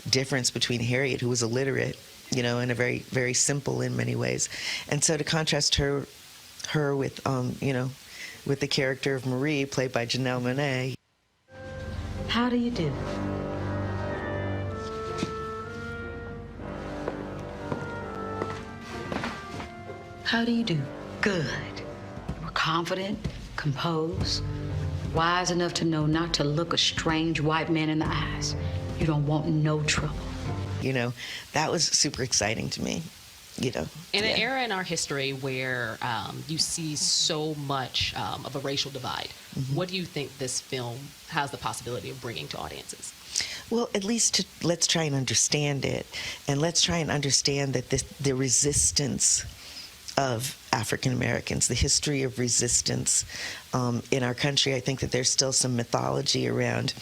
difference between Harriet, who was illiterate, and a very, very simple in many ways. And so to contrast her with, with the character of Marie, played by Janelle Monáe. How do you do? How do you do? Good. You were confident, composed, wise enough to know not to look a strange white man in the eyes. You don't want no trouble. That was super exciting to me, In an era in our history where you see so much of a racial divide, what do you think this film has the possibility of bringing to audiences? Well, at least let's try and understand it. And let's try and understand that the resistance of African Americans, the history of resistance in our country. I think that there's still some mythology around,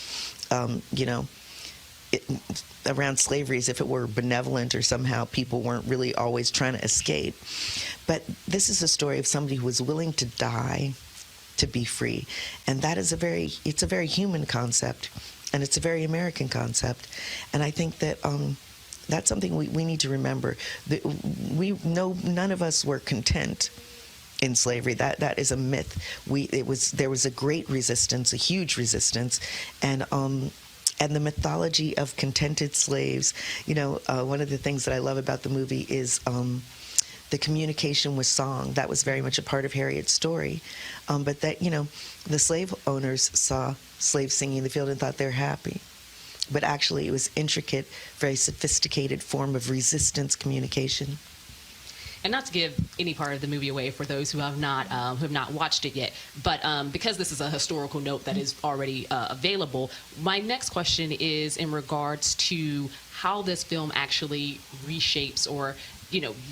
around slavery as if it were benevolent or somehow people weren't really always trying to escape. But this is a story of somebody who was willing to die to be free. And that is it's a very human concept, and it's a very American concept. And I think that that's something we need to remember. We know none of us were content in slavery. That is a myth. There was a great resistance, a huge resistance, and the mythology of contented slaves. One of the things that I love about the movie is the communication with song. That was very much a part of Harriet's story. But that, the slave owners saw slaves singing in the field and thought they're happy. But actually it was intricate, very sophisticated form of resistance communication. And not to give any part of the movie away for those who have not watched it yet, but because this is a historical note that is already available, my next question is in regards to how this film actually reshapes or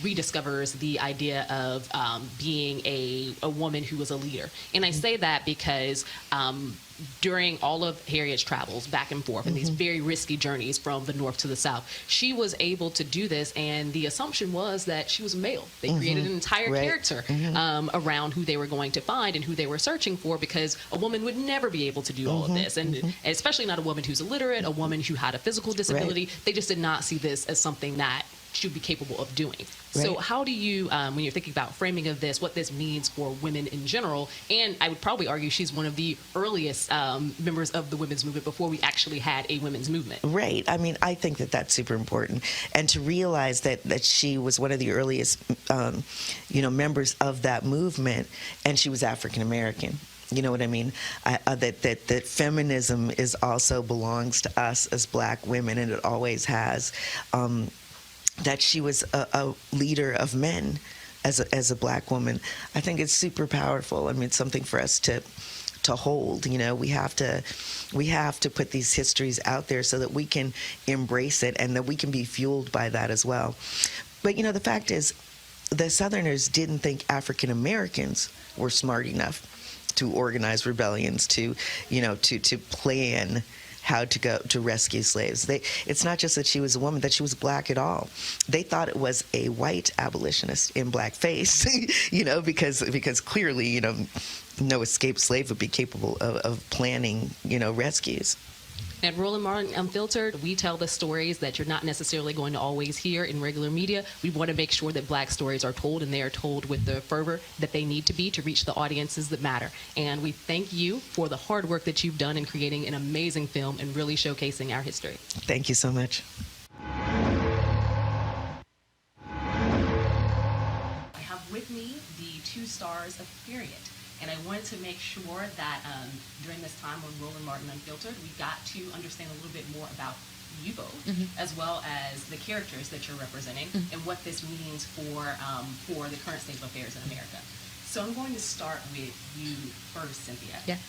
rediscovers the idea of being a woman who was a leader. And I say that because during all of Harriet's travels back and forth and these very risky journeys from the north to the south, she was able to do this, and the assumption was that she was a male. They created an entire character around who they were going to find and who they were searching for, because a woman would never be able to do all of this, and especially not a woman who's illiterate, a woman who had a physical disability. They just did not see this as something that should be capable of doing. So how do you, when you're thinking about framing of this, what this means for women in general, and I would probably argue she's one of the earliest members of the women's movement before we actually had a women's movement. Right. I mean, I think that that's super important. And to realize that she was one of the earliest, members of that movement, and she was African American. You know what I mean? That feminism is also belongs to us as Black women, and it always has. That she was a leader of men as a Black woman. I think it's super powerful. I mean, it's something for us to to hold. You know, we have to put these histories out there so that we can embrace it and that we can be fueled by that as well. But, you know, the fact is, the Southerners didn't think African Americans were smart enough to organize rebellions, to plan how to go to rescue slaves. It's not just that she was a woman, that she was black at all. They thought it was a white abolitionist in blackface, because clearly, no escaped slave would be capable of planning, rescues. At Roland Martin Unfiltered, we tell the stories that you're not necessarily going to always hear in regular media. We want to make sure that black stories are told, and they are told with the fervor that they need to be to reach the audiences that matter. And we thank you for the hard work that you've done in creating an amazing film and really showcasing our history. Thank you so much. I have with me the 2 stars of Harriet. And I wanted to make sure that during this time on Roland Martin Unfiltered, we got to understand a little bit more about you both, as well as the characters that you're representing, and what this means for the current state of affairs in America. So I'm going to start with you first, Cynthia. Yeah.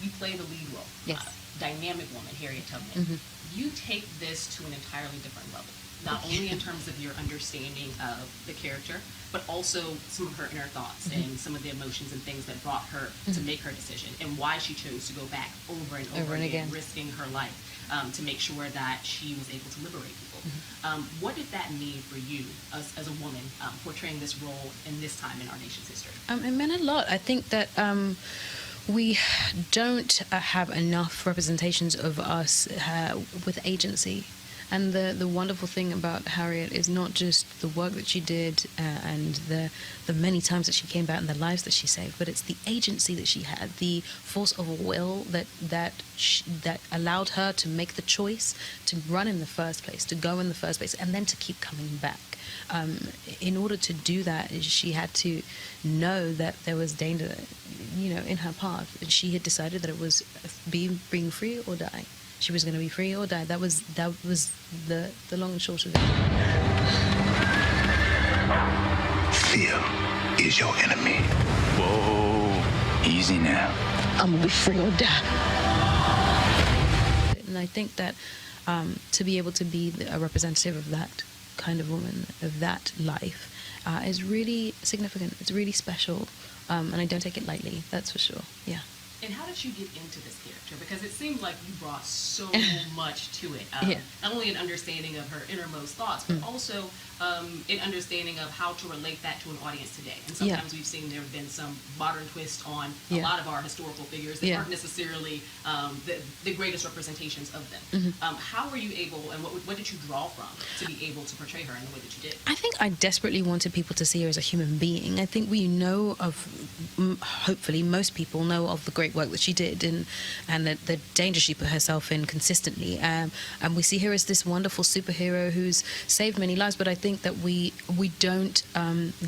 You play the lead role. Yes. Dynamic woman, Harriet Tubman. You take this to an entirely different level. Not only in terms of your understanding of the character, but also some of her inner thoughts and some of the emotions and things that brought her to make her decision, and why she chose to go back over and over again, risking her life to make sure that she was able to liberate people. What did that mean for you as a woman portraying this role in this time in our nation's history? It meant a lot. I think that we don't have enough representations of us with agency. And the wonderful thing about Harriet is not just the work that she did and the many times that she came back and the lives that she saved, but it's the agency that she had, the force of will that allowed her to make the choice to run in the first place, to go in the first place, and then to keep coming back. In order to do that, she had to know that there was danger, in her path. And she had decided that it was being free or die. She was going to be free or die. That was the long and short of it. Fear is your enemy. Whoa, easy now. I'm going to be free or die. And I think that to be able to be a representative of that kind of woman, of that life, is really significant. It's really special. And I don't take it lightly, that's for sure. Yeah. And how did you get into this character? Because it seemed like you brought so much to it. Not only an understanding of her innermost thoughts, but also an understanding of how to relate that to an audience today. And sometimes we've seen there have been some modern twist on a lot of our historical figures that aren't necessarily the greatest representations of them. How were you able, and what did you draw from to be able to portray her in the way that you did? I think I desperately wanted people to see her as a human being. I think we know of, hopefully most people know of the great work that she did and the danger she put herself in consistently. And we see her as this wonderful superhero who's saved many lives, but I think that we don't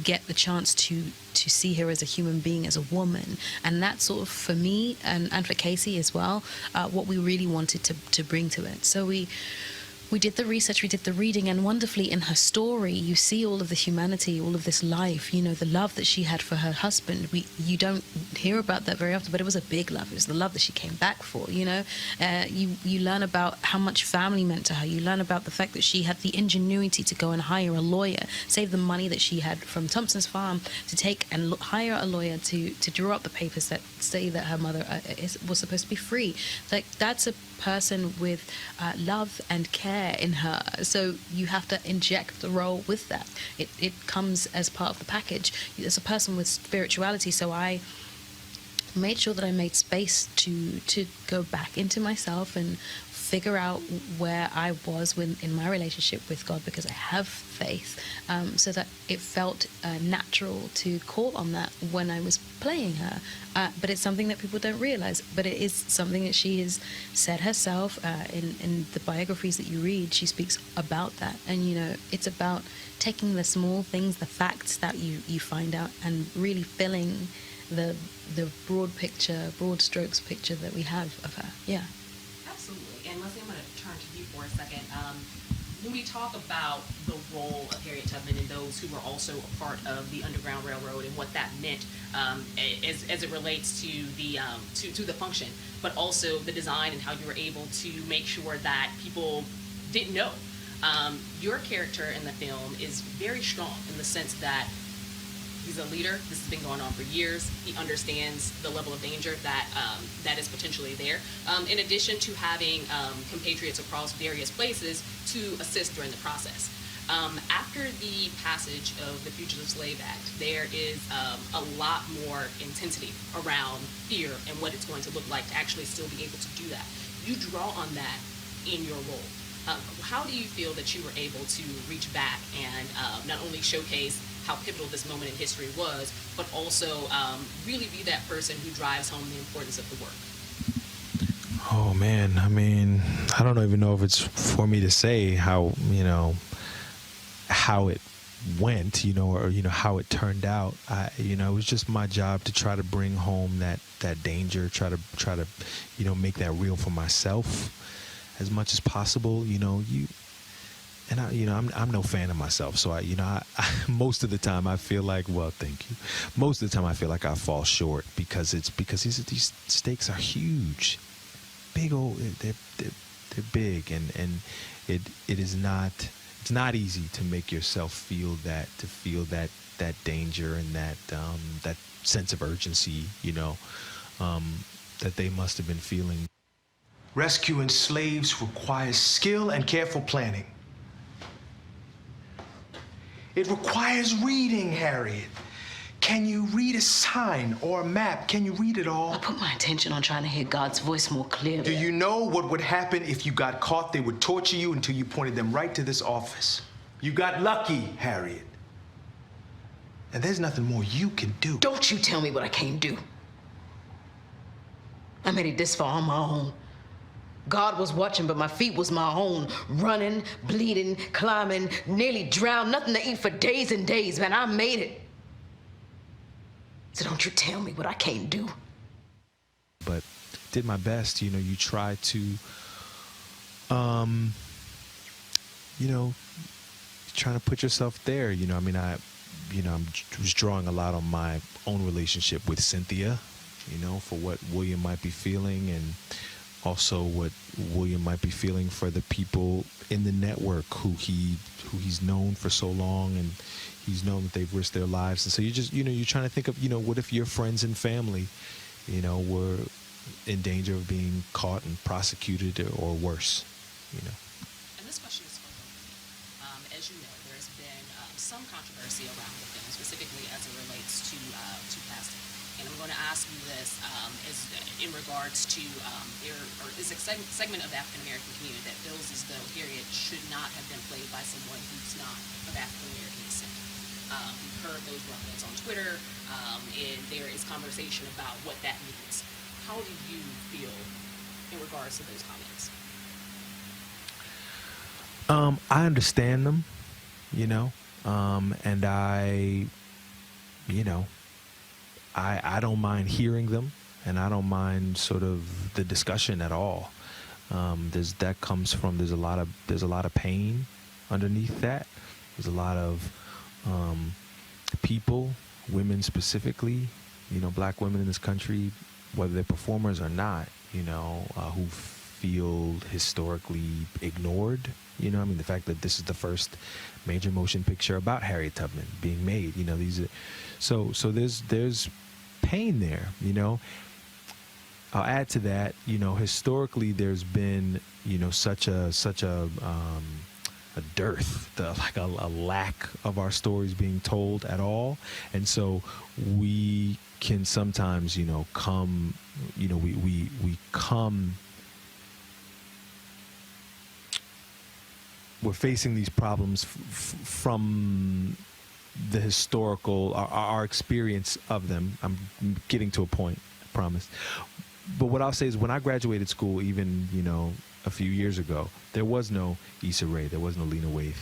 get the chance to see her as a human being, as a woman. And that's sort of, for me and for Casey as well, what we really wanted to bring to it. So we did the research, we did the reading, and wonderfully in her story, you see all of the humanity, all of this life, the love that she had for her husband. You don't hear about that very often, but it was a big love. It was the love that she came back for, You learn about how much family meant to her. You learn about the fact that she had the ingenuity to go and hire a lawyer, save the money that she had from Thompson's farm to take and hire a lawyer to draw up the papers that say that her mother was supposed to be free. Like, that's a person with love and care in her, so you have to inject the role with that. It comes as part of the package. As a person with spirituality, so I made sure that I made space to go back into myself and figure out where I was in my relationship with God, because I have faith, so that it felt natural to call on that when I was playing her. But it's something that people don't realize, but it is something that she has said herself. In the biographies that you read, she speaks about that. And it's about taking the small things, the facts that you find out, and really filling the broad picture, broad strokes picture that we have of her. Yeah. Absolutely. And Leslie, I'm going to turn to you for a second. when we talk about the role of Harriet Tubman and those who were also a part of the Underground Railroad and what that meant as it relates to the function, but also the design and how you were able to make sure that people didn't know. Your character in the film is very strong in the sense that he's a leader. This has been going on for years. He understands the level of danger that is potentially there. In addition to having compatriots across various places to assist during the process. After the passage of the Fugitive Slave Act, there is a lot more intensity around fear and what it's going to look like to actually still be able to do that. You draw on that in your role. How do you feel that you were able to reach back and not only showcase how pivotal this moment in history was, but also really be that person who drives home the importance of the work? Oh man, I mean, I don't even know if it's for me to say how it went, or how it turned out. It was just my job to try to bring home that danger, try to make that real for myself as much as possible. I'm no fan of myself, so I most of the time I feel like, well, thank you. Most of the time I feel like I fall short because these stakes are huge, big old. They're big, and it is not. It's not easy to make yourself feel that danger and that sense of urgency, that they must have been feeling. Rescuing slaves requires skill and careful planning. It requires reading, Harriet. Can you read a sign or a map? Can you read it all? I put my attention on trying to hear God's voice more clearly. Do you know what would happen if you got caught? They would torture you until you pointed them right to this office. You got lucky, Harriet. And there's nothing more you can do. Don't you tell me what I can't do. I made it this far on my own. God was watching, but my feet was my own. Running, bleeding, climbing, nearly drowned, nothing to eat for days and days, man. I made it. So don't you tell me what I can't do. But did my best, you try to, trying to put yourself there, I was drawing a lot on my own relationship with Cynthia, for what William might be feeling, and also what William might be feeling for the people in the network who he's known for so long, and he's known that they've risked their lives. And so you're trying to think of, what if your friends and family, were in danger of being caught and prosecuted or worse, And this question is for both of you. As you know, there's been some controversy around the film, specifically as it relates to casting. And I'm going to ask you this as in regards to there is a segment of the African American community that feels as though Harriet should not have been played by someone who's not of African American descent. We've heard those rumblings on Twitter, and there is conversation about what that means. How do you feel in regards to those comments? I understand them, and I don't mind hearing them, and I don't mind sort of the discussion at all. There's a lot of pain underneath that. There's a lot of people, women specifically, black women in this country, whether they're performers or not, who feel historically ignored. The fact that this is the first major motion picture about Harriet Tubman being made. These are so there's pain there. I'll add to that. Historically, there's been such a dearth, a lack of our stories being told at all, and so we can sometimes come. We come. We're facing these problems from the historical, our experience of them. I'm getting to a point, I promise. But what I'll say is when I graduated school, even, a few years ago, there was no Issa Rae, there was no Lena Waithe,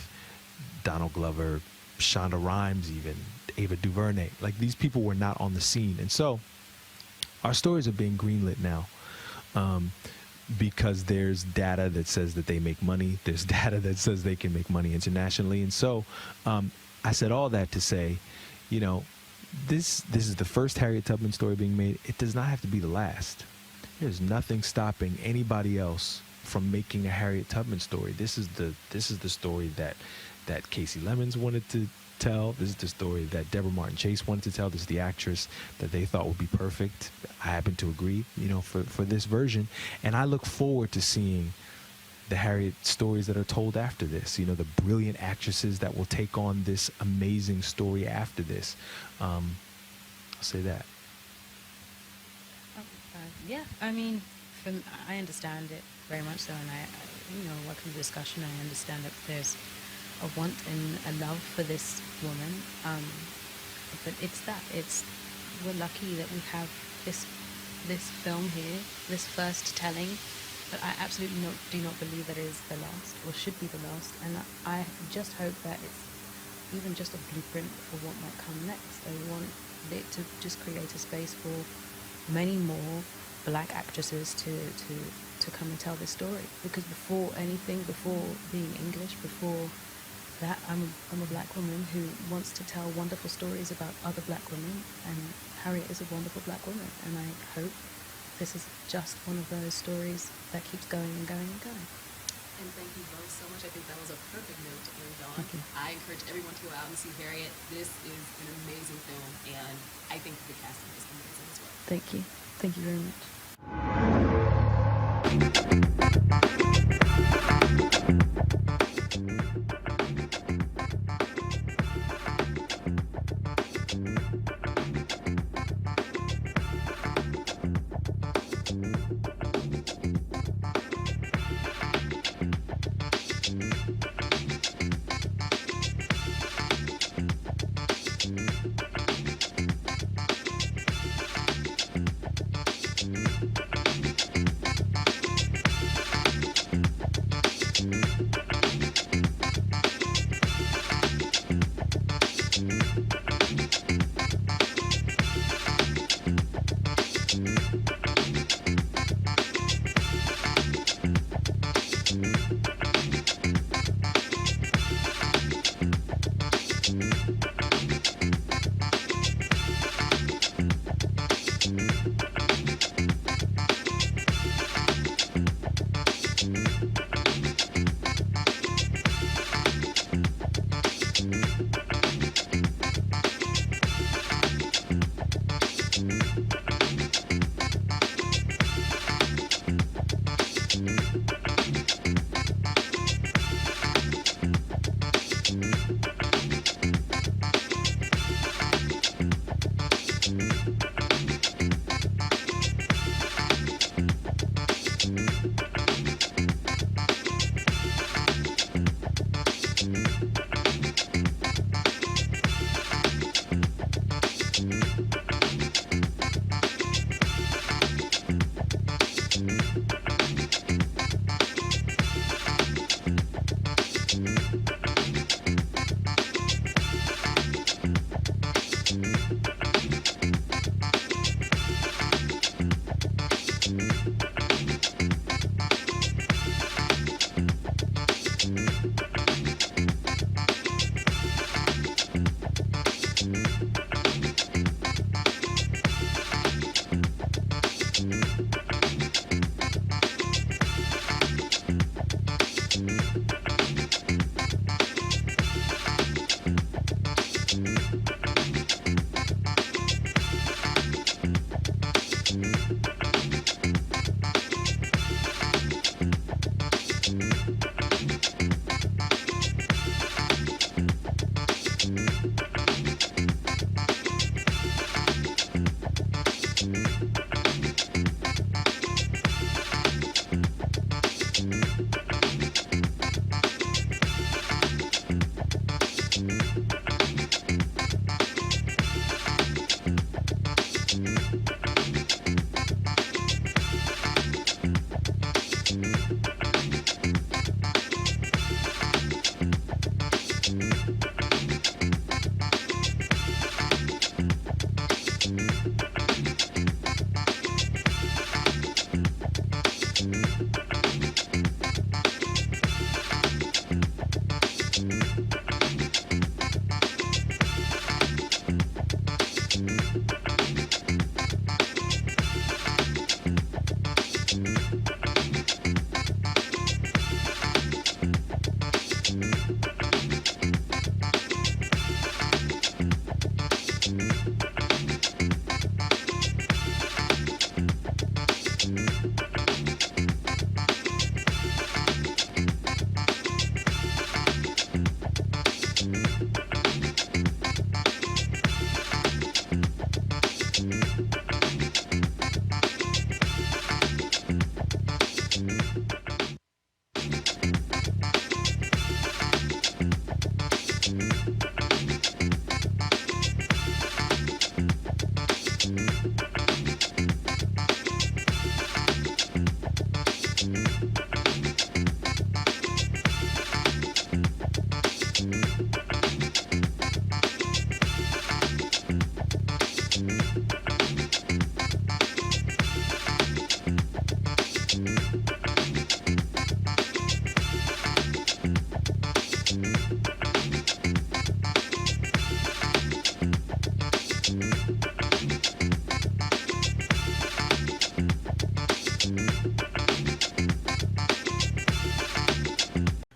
Donald Glover, Shonda Rhimes even, Ava DuVernay. Like, these people were not on the scene. And so our stories are being greenlit now. because there's data that says that they make money. There's data that says they can make money internationally. And so I said all that to say, you know, this is the first Harriet Tubman story being made. It does not have to be the last. There's nothing stopping anybody else from making a Harriet Tubman story. This is the story that Casey Lemons wanted to tell. This is the story that Deborah Martin Chase wanted to tell. This is the actress that they thought would be perfect. I happen to agree, you know, for this version. And I look forward to seeing the Harriet stories that are told after this, you know, the brilliant actresses that will take on this amazing story after this. I'll say that. Yeah, I mean, I understand it very much so, and I you know, welcome the discussion. I understand that there's a want and a love for this woman, but we're lucky that we have this film here, this first telling. But I absolutely do not believe that it is the last, or should be the last. And I just hope that it's even just a blueprint for what might come next. I want it to just create a space for many more black actresses to come and tell this story. Because before anything, before being English, before that, I'm a black woman who wants to tell wonderful stories about other black women, and Harriet is a wonderful black woman, and I hope this is just one of those stories that keeps going and going and going. And thank you both so much. I think that was a perfect note to end on. I encourage everyone to go out and see Harriet. This is an amazing film, and I think the casting is amazing as well. Thank you. Thank you very much.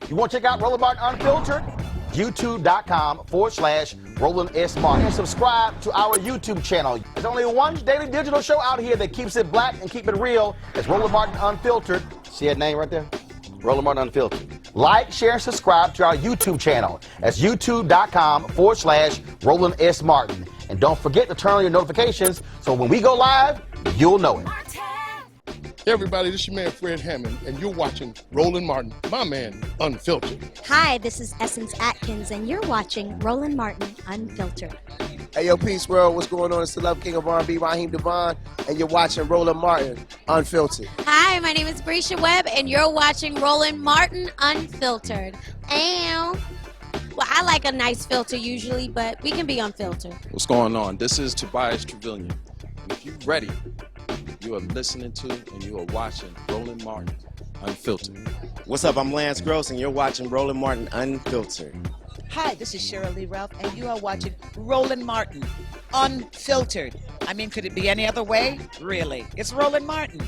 You want to check out Roland Martin Unfiltered? YouTube.com/Roland S. Martin. And subscribe to our YouTube channel. There's only one daily digital show out here that keeps it black and keep it real. It's Roland Martin Unfiltered. See that name right there? Roland Martin Unfiltered. Like, share, and subscribe to our YouTube channel. That's YouTube.com/Roland S. Martin. And don't forget to turn on your notifications so when we go live, you'll know it. Hey everybody, this is your man Fred Hammond, and you're watching Roland Martin, my man, Unfiltered. Hi, this is Essence Atkins, and you're watching Roland Martin Unfiltered. Hey, yo, Peace World, what's going on? It's the Love King of R&B, Raheem Devon, and you're watching Roland Martin Unfiltered. Hi, my name is Brescia Webb, and you're watching Roland Martin Unfiltered. Ow. Well, I like a nice filter usually, but we can be unfiltered. What's going on? This is Tobias Trevelyan. And if you're ready, you are listening to and you are watching Roland Martin Unfiltered. What's up? I'm Lance Gross, and you're watching Roland Martin Unfiltered. Hi, this is Cheryl Lee Ralph, and you are watching Roland Martin Unfiltered. I mean, could it be any other way? Really? It's Roland Martin.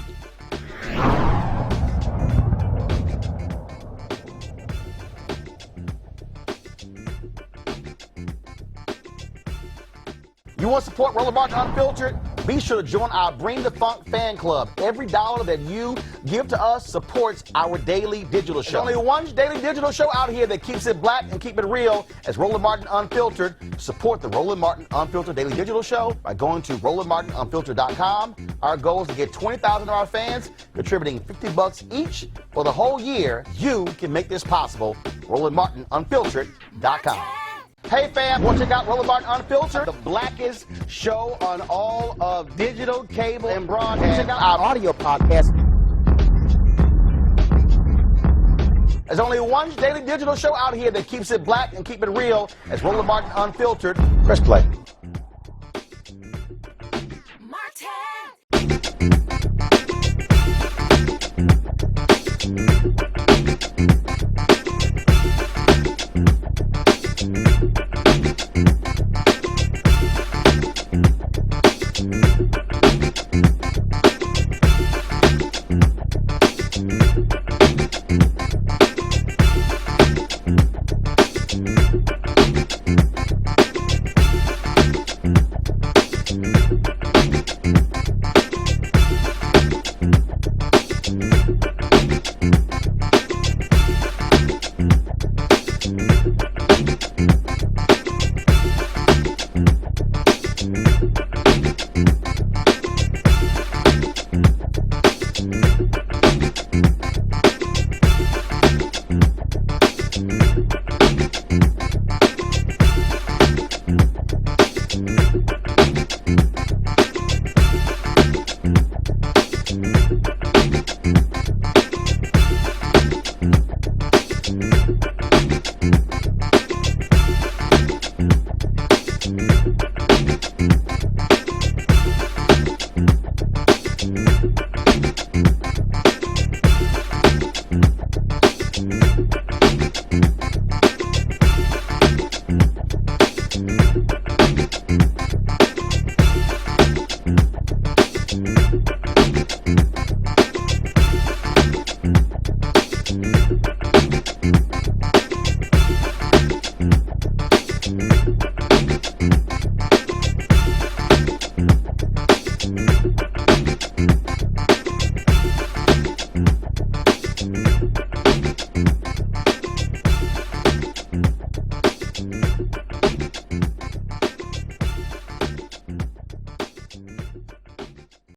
You want to support Roland Martin Unfiltered? Be sure to join our Bring the Funk fan club. Every dollar that you give to us supports our daily digital show. There's only one daily digital show out here that keeps it black and keep it real. It's Roland Martin Unfiltered. Support the Roland Martin Unfiltered daily digital show by going to RolandMartinUnfiltered.com. Our goal is to get 20,000 of our fans contributing $50 each for the whole year. You can make this possible. RolandMartinUnfiltered.com. Hey fam, want to check out Roland Martin Unfiltered? The blackest show on all of digital, cable, and broadcast. Check out our audio podcast. There's only one daily digital show out here that keeps it black and keep it real. It's Roland Martin Unfiltered. Press play.